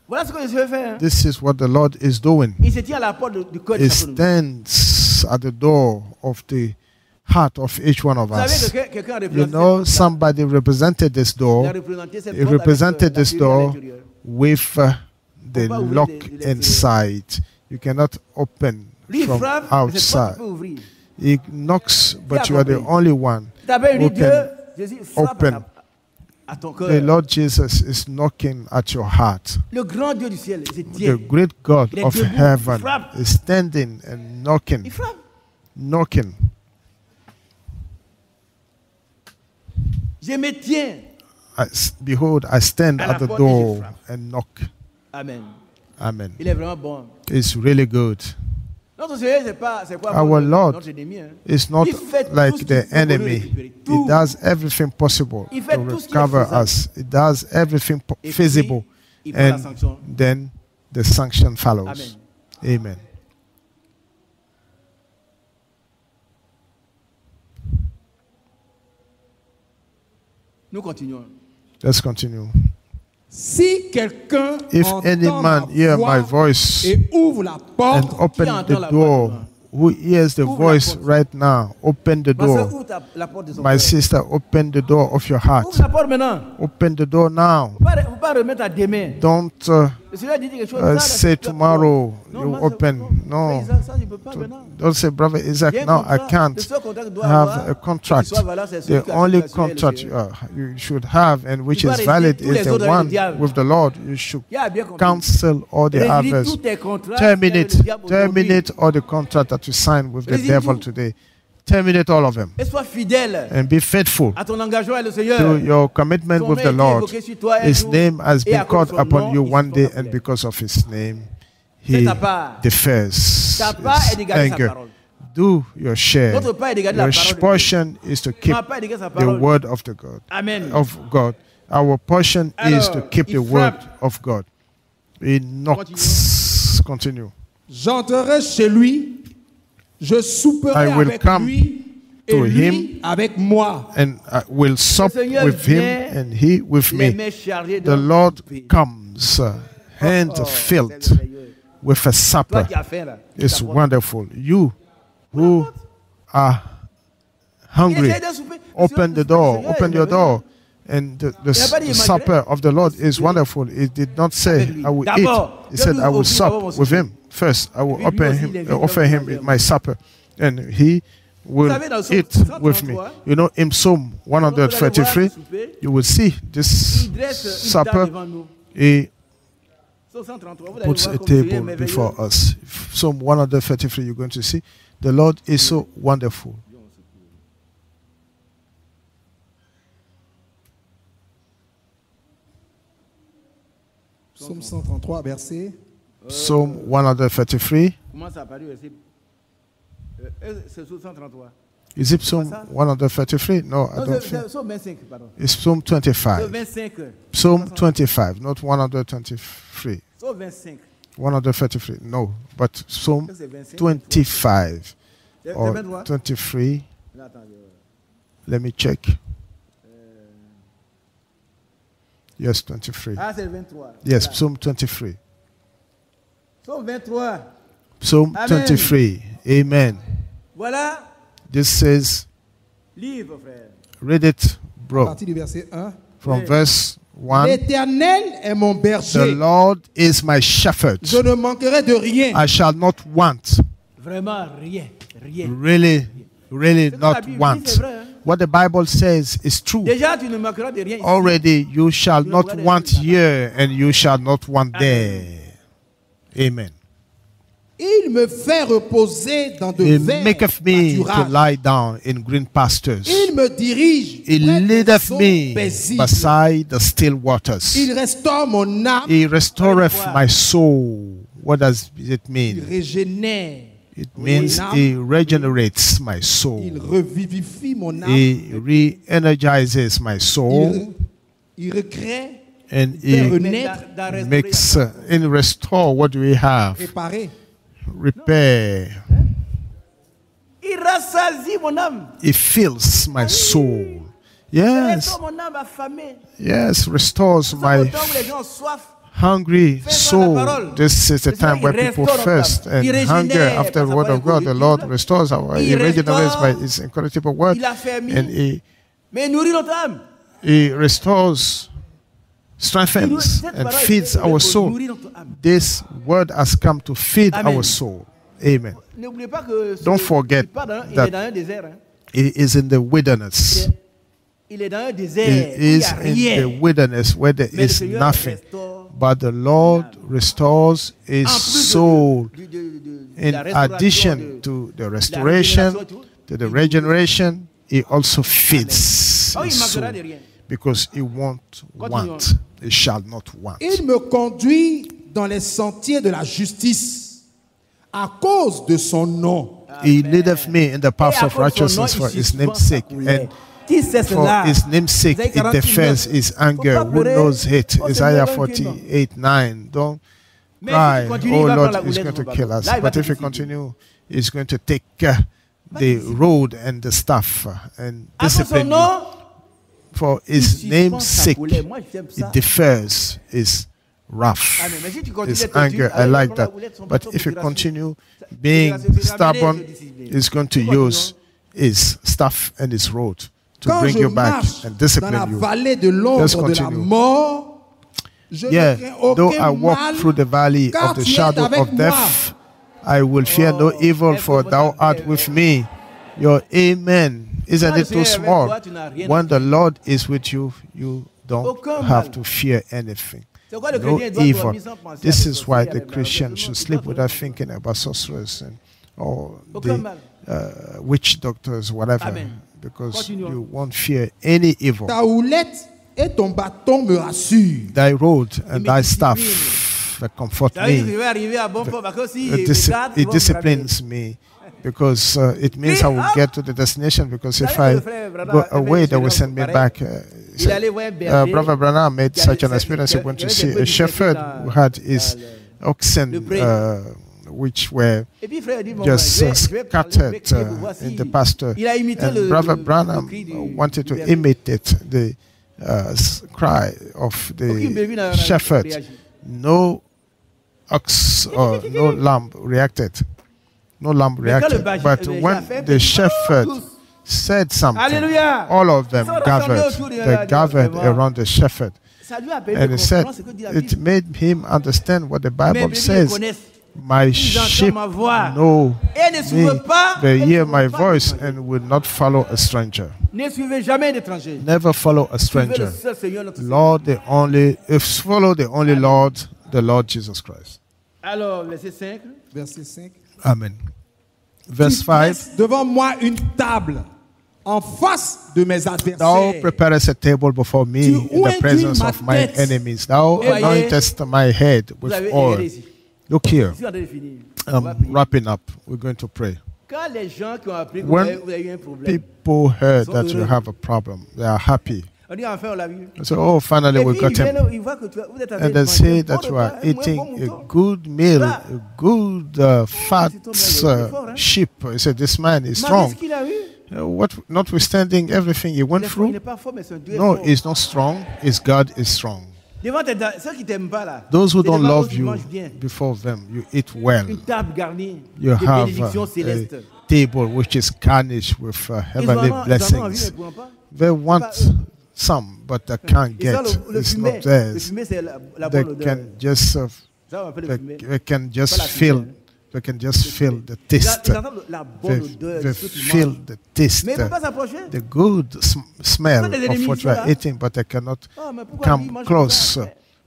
Voilà ce que je veux faire. Hein. This is what the Lord is doing. Il se tient à la porte du cœur de He chacun de nous. stands at the door of the heart of each one of Vous savez us. que quelqu'un a You représenté know, cette porte-là. somebody represented this Il a door. représenté cette He porte avec, represented la this serrure à door l'intérieur. with the pas ouvrir lock les inside. You cannot open Lui, il from frappe, mais cette porte, outside. tu peux ouvrir. He knocks, but Qui a you are the compris? only one. Tu t'appelles Who dit Dieu, can Jésus frappe open. à ton The cœur. Lord Jesus is knocking at your heart. Le grand Dieu du ciel, il se tient. The great God Il est of debout, heaven il frappe. is standing and Il knocking, frappe. knocking. Je me tiens. Behold, I stand À la at the porte et je door frappe. and knock. Amen. Amen. Il est vraiment bon. It's really good. Notre Seigneur, c'est pas Our Lord notre ennemi. Hein. It's not Il fait tout ce like qu'il the faut pour nous enemy. récupérer. It Tout. does everything possible Il fait to tout ce qui est recover faisable. us. It does everything Et puis, feasible. il prend la And sanction. then the sanction follows. Amen. Amen. Nous continuons. Let's continue. Si quelqu'un If entend any man ma hear voix my voice et ouvre la and porte, open entend the la door, voix? who hears the Ouvre la voice porte. right now, open the Ma soeur, door. ouvre la porte de son My cœur. sister, open the door of your heart. Ouvre la porte maintenant. Open the door now. Faut pas remettre à demain. Don't Le Seigneur dit quelque chose. ça, là, say tu dois tomorrow pouvoir. Non, you moi, c'est- open. No. Frère Isaac, ça, je peux pas maintenant. Don't say, Brother Isaac, Il y a un no, I contrat. can't. Le seul contrat que tu dois Have avoir, a contract. qui soit valable, c'est celui The qui a only signé avec le contract Seigneur. you should have and which Tu dois is valid résister tous is les the autres avec le one diable. with the Lord. You should Qui a bien compris. cancel all the Résilie others. tous tes contrats Terminate, avec le diable aujourd'hui. terminate all the contract that you signed with the Résilie devil tout. today. Terminate all of them Et sois fidèle and be faithful à ton engagement avec le to Seigneur. your commitment Son with nom the a été Lord. évoqué sur toi un His jour, name has et à been cause called de son upon nom, you il one se day, porte and plainte. because of his name, Fais he ta part. defers Ta part est de garder his sa anger. parole. Do your share. Notre part est de garder la Your parole de Dieu. portion is to keep Ma part est de garder sa the parole. word of the God. Amen. Of God. Our portion is Alors, to keep il the word frappe. of God. He knocks. Continue. j'entrerai chez lui, je souperai I will avec come lui et to lui him avec moi. And I will sup Seigneur with him vient, and he with Les me. mains chargées The de Lord paix. comes, hands Oh, filled c'est merveilleux. with a Toi supper. qui as faim là. It's t'apportes. wonderful. You who are Il hungry, essaie de souper. open the Le door, Seigneur open est your merveilleux. door. And the supper of the Lord is wonderful. It did not say, I will eat. He said, I will sup with him. First, I will offer him my supper. And he will eat with me. You know, in Psalm 133, you will see this supper. He puts a table before us. Psalm 133, you're going to see. The Lord is so wonderful. Psalm 133, verset. Psalm 133. Comment ça apparaît verset? C'est Psalm 133. Is it Psalm 133? No, I don't think. Psalm 25, pardon. It's Psalm 25. Psalm 25. Psalm 25, not 123. Psalm 25. 133, no, but Psalm 25 or 23. Let me check. Yes, 23. Ah, c'est 23. Yes, Psalm 23. Psalm 23. Psalm 23. Amen. Voilà. This says, Livre, frère. read it, À bro. partir du verset 1. From verse 1. L'Éternel est mon The berger. Lord is my shepherd. Je ne manquerai de rien. I shall not want. Vraiment rien. Rien. Really C'est not la Bible dit, want. c'est vrai, hein. What the Bible says is true. Déjà, tu ne manqueras de rien ici. Already you shall not want here and you shall not want there. Amen. Il me fait reposer dans de He verts maketh me to pâturages. lie down in green pastures. Il me dirige He près des leadeth eaux me paisibles. beside the still waters. Il restaure mon âme. He restoreth my soul. What does it Il mean? régénère. It means he regenerates my soul. Il revivifie mon âme. He re-energizes my soul. Il recrée, And fait he renaître, makes, in restore, what do we have? réparer. Repair. Il rassasie mon âme. He fills my soul. Il Yes, restaure mon âme affamée. yes, restores C'est my au temps où les gens ont soif. hungry soul. This is the time where people thirst and hunger after the word of God. The Lord restores our, he regenerates by his incorruptible word, Il a fermé. and Mais il nourrit notre âme. he restores, strengthens, and feeds our soul. This word has come to feed Amen. our soul. Amen. N'oubliez pas que Don't forget il that est dans un désert. Hein. He is in the wilderness. Il est dans un He désert. Où il is n'y a in rien. the wilderness where there Mais le is Seigneur nothing. restaure. But the Lord restores his En plus soul. de In la restauration addition de- to the la restoration, régénération et tout, to the regeneration, he also feeds Oh, il his manquera soul. de rien. Because he won't Continuons. want. He shall not want. Il me conduit dans les sentiers de la justice à cause de son nom. He leadeth me in the Et paths à of cause de son nom, righteousness il for his suspend name's sa sake. colère. And Qui sait for cela? his name's sake, Isaïe it 49. defends his anger. Faut pas Who pleurer. knows it? Oh, Isaiah Seigneur, 48:9. Don't Mais cry. s'il continue, Oh il va Lord, prendre la he's roulette going to sur kill le us. bateau. Là, il va But if he décider. continue, he's going to take the road and the staff and À cause de son discipline you. nom, For il his suspend name's sa sake, colère. Moi, j'aime ça. it defers his wrath, Amen. Mais si tu continues his d'être anger. dur, I allez, like prends la that. roulette, son But bateau if he pour tirer continue la- being tirer la- stubborn, tirer la- discipline. he's going to Continuons. use his staff and his road to Quand bring je you back marche and dans la discipline you. vallée de Let's l'ombre de la continue. mort, je Yeah, ne crains though I aucun walk mal, through the valley car of the tu es shadow avec of moi. death, I will fear no evil, for thou art with me. Your amen. Isn't it too small? When the Lord is with you, you don't have to fear anything. C'est quoi le No chrétien doit evil. dormir sans penser This à is ce why qui the arrive dans Christian le should monde. sleep without thinking about sorcerers and or Aucun the mal. witch doctors, whatever, Amen. because Continuons. you won't fear any evil. ta houlette et ton bâton me rassurent. Thy rod and me thy discipline. staff that comfort Ça veut dire que je me. vais arriver à bon port parce que si It, je regarde, it ils vont me disciplines me because it means I will get to the destination, because if I go away they will send me back. Il allait voir un berger. Brother Branham made such an experience. He went to see a shepherd who had his oxen which were Et puis, frère, dit, bon, just je vais parler, je vais scattered crier pour voir in si the pasture. il a imité And le- Brother le Branham cri du wanted to berger. imitate the cry of Aucune brebis the n'a shepherd. réagi. No ox or no lamb reacted. No lamb Mais quand le reacted. berger- But le when shepherd- the shepherd tous. said something, Alléluia. all of them Ils sont gathered. rassemblés autour de They la- gathered devant. around the shepherd. Ça lui a permis And de he said comprendre ce que dit la it Bible. made him understand what the Mais Bible brebis says. connaissent. My sheep know me. They hear my voice and will not follow a stranger. Never follow a stranger. Lord, follow the only Lord, the Lord Jesus Christ. Alors, verset 5. Verset 5. Amen. Verse 5. Devant moi une table en face de mes adversaires. Thou preparest a table before me in the presence of my enemies. Thou anointest my head with oil. Look here. I'm wrapping up. We're going to pray. When people heard that you have a problem, they are happy. So, oh, finally we got him. And they say that you are eating a good meal, a good fat sheep. He said, this man is strong. Notwithstanding everything he went through, no, he's not strong. His God is strong. Those who don't love you, before them, you eat well. You have a table which is garnished with heavenly blessings. They want some, but they can't get. It's not theirs. They can just feel. They can just feel the taste. They feel the taste, the good smell of what you are eating, but they cannot come close.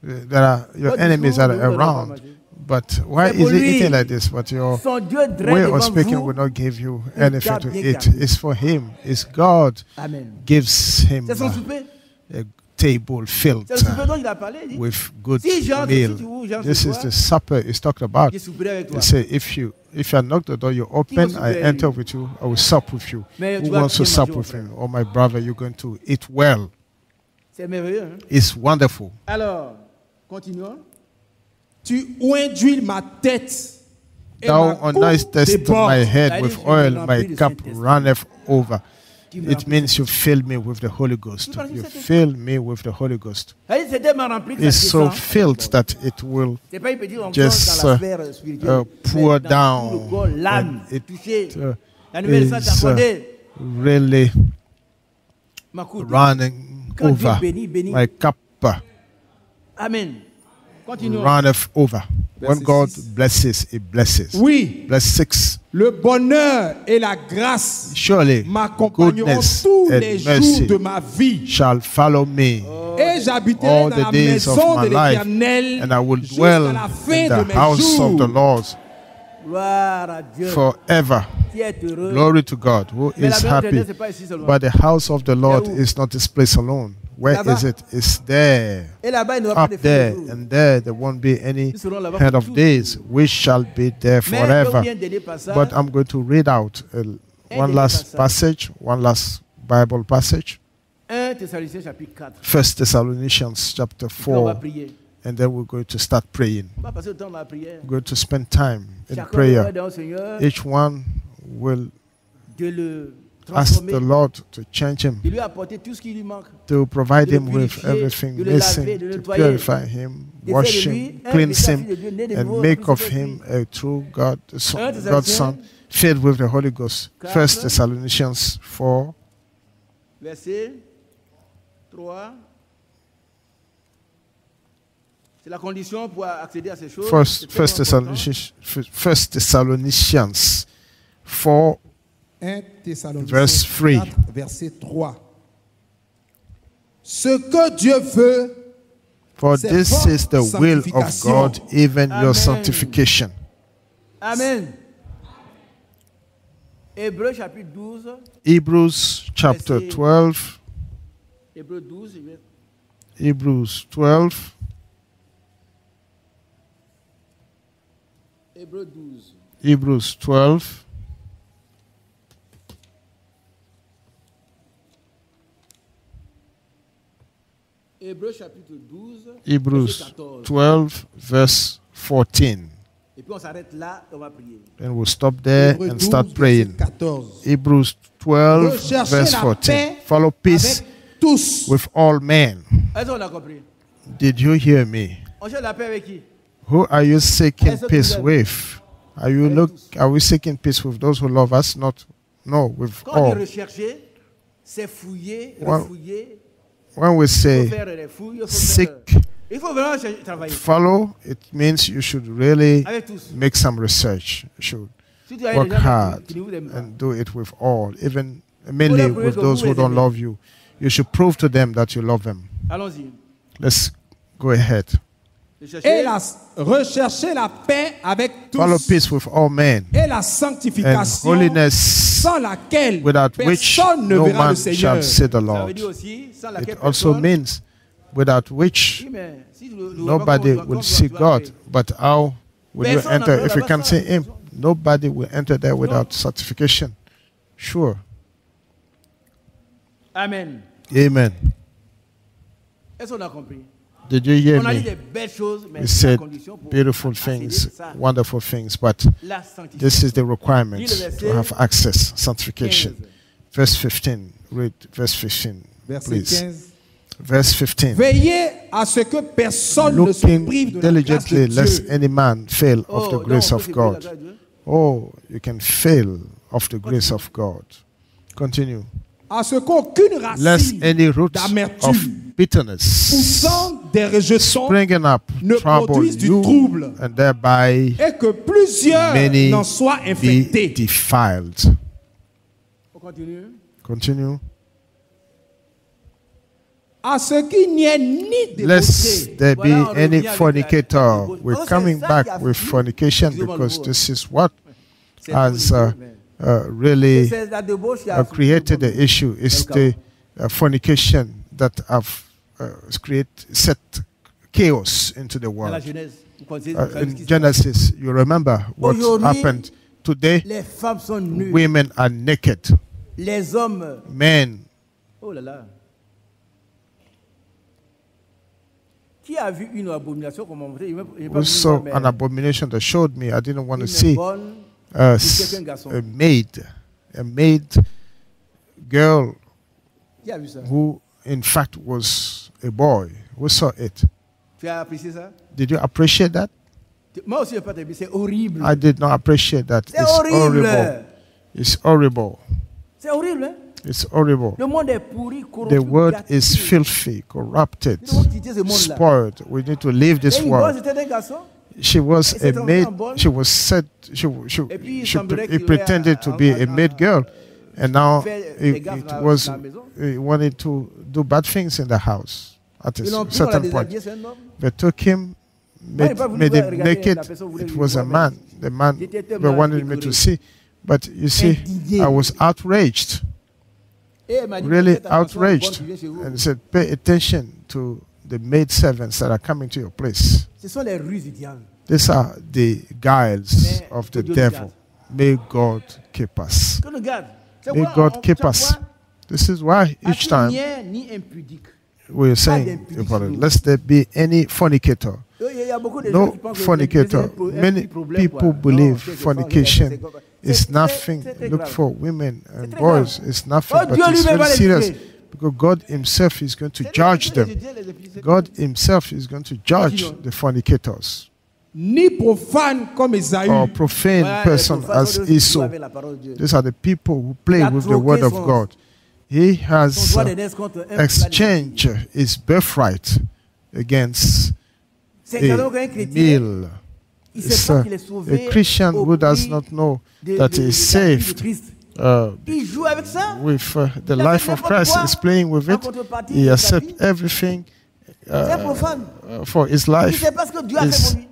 Your enemies are around. But why is he eating like this? But your way of speaking will not give you anything to eat. It's for him. It's God gives him a table filled with good meal. This is the supper he's talking about. He said, if I knock the door, you open, I enter with you, I will sup with you. Who wants to sup with him? Oh, my brother, you're going to eat well. It's wonderful. Alors, continuons. Tu induis ma tête. Thou anointest my head with oil, my cup runneth over. It means you fill me with the Holy Ghost. You fill me with the Holy Ghost. It's so filled that it will just pour down. And it is really running over. My cup Amen. runneth over. When God blesses, He blesses. Oui. Verse 6. Le bonheur et la grâce m'accompagneront tous les jours de ma vie. Shall follow me Et j'habiterai dans la maison de l'Éternel and I will dwell jusqu'à la fin in de the mes house of the jours. Lord Forever. forever. Glory to God, who is happy. But the house of the Lord is not this place alone. Where is it? It's there. Up there. And there won't be any end of days. We shall be there forever. But I'm going to read out one last passage, one last Bible passage. 1 Thessalonians chapter 4. And then we're going to start praying. We're going to spend time in prayer. Each one will ask the Lord to change him, to provide him with everything missing, to purify him, wash him, cleanse him, and make of him a true God's Son, filled with the Holy Ghost. 1 Thessalonians 4. Verset 3. C'est la condition pour accéder à ces choses. 1 Thessalonians 4. 1 Thessaloniciens Verse 3. 4, verset 3. Ce que Dieu veut, for this is the will of God, even your sanctification. Amen. Hébreux chapitre 12. Hebrews chapter 12. Hébreux 12. Hebrews 12. Hébreux 12. Hebrews 12. Hébreux chapitre 12. Hebrews 12, verse 14. Et puis on s'arrête là et on va prier. And we'll stop there Hébreux and start 12, praying. verset 14. Hebrews 12, Recherchez verse la 14. paix Follow peace avec tous. with all men. Est-ce qu'on a compris? Did you hear me? On cherche la paix avec qui? Who are you seeking peace with? Are we seeking peace with those who love us? No, with Quand on dit all. rechercher, c'est fouiller, Well, refouiller. When we Il faut say faire des fouilles, il faut seek, faire Il faut vraiment travailler. Follow, it means you should really make some research. You should work hard and do it with all, even mainly with those who don't love you. You should prove to them that you love them. Allons-y. Let's go ahead. Et rechercher la paix avec tous. Follow peace with all men. Et la And sanctification holiness, sans laquelle without which personne ne no verra man le Seigneur. shall see the Ça veut Lord. dire aussi, sans laquelle It also personne- means without which Oui, mais si nous- nous nobody voyons comment will see tu vas God. entrer. But how will you Personne enter n'entrera if you dans can't ça. see Him? Nobody will enter there without sanctification. Sure. Amen. Amen. Est-ce qu'on a compris? Did you hear On a dit me? des belles choses, mais We c'est la said condition pour beautiful accéder things, à ça. wonderful things, but La sanctification. this is the requirement Dis le verset to have access, sanctification. 15. Verse 15. Read verse 15, Verset please. 15. Verse 15. Veillez à ce que personne ne se Looking prive de la grâce de diligently, lest Dieu. any man fail of the donc grace on of peut se priver de la God. grâce de Dieu. Oh, you can fail of the grace of God. Continue. À ce qu'aucune Lest racine any root of d'amertume bitterness poussant des rejetons springing up ne trouble produise du you, trouble and thereby et que plusieurs many n'en soient be infectés. defiled. On continue. Continue. À ce qu'il n'y ait ni Lest dévoté. there be Voilà, on any revient avec la fornicator. débauche. We're Oh, c'est coming ça back qui a with fini. fornication Excusez-moi le because mot. this is what C'est has pour le dire, mais really c'est la débauche qui a created the issue. It's the fornication that have set chaos into the Dans la world. Genèse, vous connaissez ce qui In se passe. Genesis, you remember what Aujourd'hui, happened. Today, Les femmes sont nues. women are naked. Les hommes. Men, Oh là là. Qui a vu une abomination comme on dit? who saw an abomination that showed me I didn't want to Une see bonne a maid girl Qui a vu ça? who in fact was a boy. Who saw it? Tu as apprécié ça? Did you appreciate that? Moi aussi, je n'ai pas aimé. C'est horrible. I did not appreciate that. C'est horrible. It's horrible. C'est horrible. Hein? It's horrible. Le monde est pourri, corrompu. The world gâté. is filthy, corrupted, Nous devons quitter ce monde-là. spoiled. We need to leave this Et une bonne, world. c'était un garçon. She was Et cette a maid. enfant bonne. She was said. Et puis, il semblerait He qu'il aurait pretended to be a maid girl, and now he wanted to do bad things in the house at Ils l'ont a pris, on l'a certain point. déshabillé, c'est un homme. They took him, Moi, j'ai pas voulu made him regarder naked. la personne voulait It que was je a vois, man. The man J'étais they tellement wanted me to écœuré. see, but you see, Indigné. I was outraged, Et elle m'a dit, really faites attention aux bonnes outraged, qui viennent chez vous. and said, "Pay attention to the maid servants that are coming to your place. Ce sont les ruses du diable. These are the guiles Mais of que the Dieu nous devil. garde. May God keep us. Que nous garde. C'est May pourquoi God keep chaque us. fois, This is why each time ni impudique. we're saying d'impudique about sur it, nous. lest there be any fornicator. Il y a beaucoup de gens No qui pensent que fornicator. c'est un Many petit problème, people quoi. believe Non, c'est fornication c'est is très, nothing. très, très Look grave. for women and très boys. grave. It's nothing, Oh, but Dieu it's lui-même va very les serious juger. because God Himself is going to C'est judge les them. impudiques, les impudiques. God Himself is going to judge Continuons. the fornicators Ni profane comme Esaü. or profane Voilà, person les profanes as sont ceux qui jouent Esau. avec la parole de Dieu. These are the people who play Il a with the troqué word of son- God. He Son has droit d'aînesse contre un plat de exchanged his birthright against C'est également a qu'un chrétien, meal. il It's sait pas qu'il est sauvé a Christian au who does prix not know de- that de- he de is la vie de saved Christ. uh, Il joue avec ça. with the Il a life fait of n'importe Christ. quoi. He's playing with En it. contrepartie, He il accepts s'habille. everything C'est profane. for his Il ne life. sait pas ce que Dieu a fait Is- pour lui.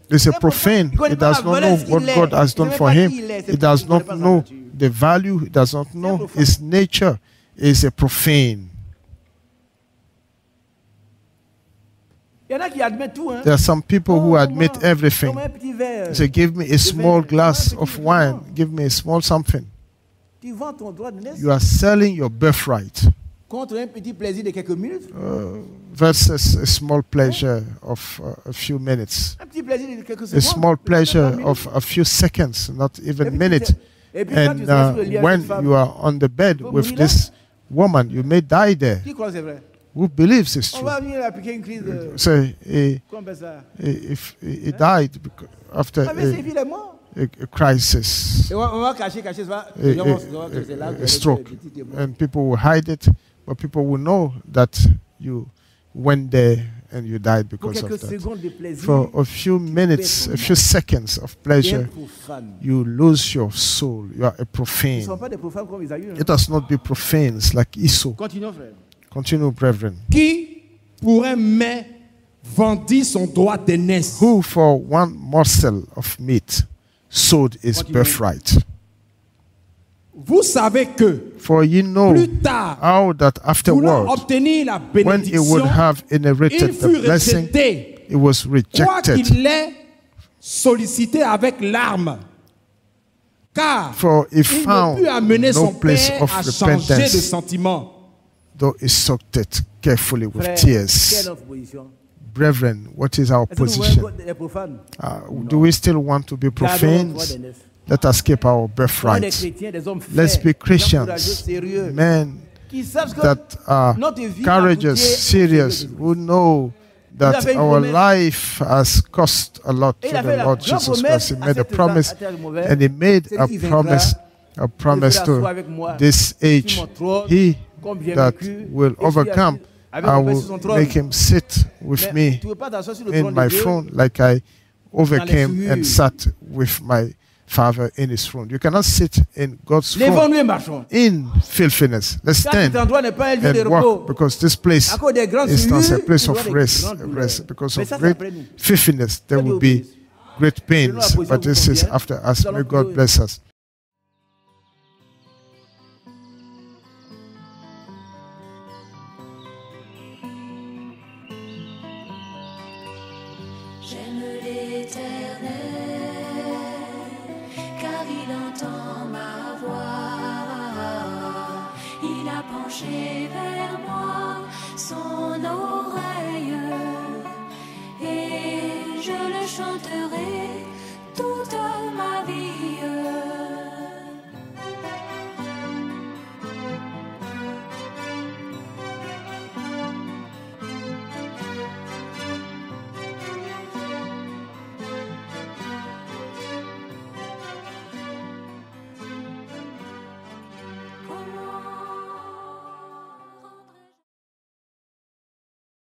He's a C'est profane. Il connaît He pas does la not valeur know de ce what qu'il est. God has Il done ne for sait pas him. qui il est. C'est He pour ça does qu'il connaît not pas sa know nature. the value. He does not know profane. his nature. Is a profane. Il y en a qui admettent tout. Hein. There are some people who Oh, admit moi, everything. comme un petit verre. Say, give me a small glass of wine. Give me a small something. Tu vends ton droit de naissance You are selling your birthright contre un petit plaisir de quelques minutes. versus a small pleasure of a few minutes. Un petit plaisir de quelques A secondes. small Même pleasure pas of a few seconds, not Et even puis, minutes. Et puis quand tu And seras sur le lit avec when cette femme, you are on the bed peut with mourir là. this woman, you may die there. qui croit que c'est vrai? Who believes it's On true? va venir appliquer une crise de... Say Comment on appelle ça? if he died after Ah, mais c'est il est mort. a crisis, Et on va cacher ça. a, a- a stroke, and people will hide it, but people will know that you went there and you died because of that. For a few minutes, a few seconds of pleasure, you lose your soul. You are a profane. Let us not be profanes like Esau. Continue, brethren. Qui pourrait me vendre son droit d'aînesse? Who for one morsel of meat sold his birthright? Vous savez que for you know plus tard, how that afterward, when he would have inherited the blessing, it was rejected. Sollicité avec larmes, car for he found no place of repentance, though he sucked it carefully with tears. Brethren, what is our position? Do we still want to be profanes? Let us keep our birthright. Let's be Christians, men that are courageous, serious, who know that our life has cost a lot to the Lord Jesus Christ. He made a promise, and He made a promise to this age. He that will overcome, I will make him sit with me in my throne like I overcame and sat with my Father in His throne. You cannot sit in God's throne in filthiness. Let's stand and walk, because this place is not a place of rest. Because of great filthiness, there will be great pains. But this is after us. May God bless us. Vers moi son oreille et je le chanterai toute ma vie.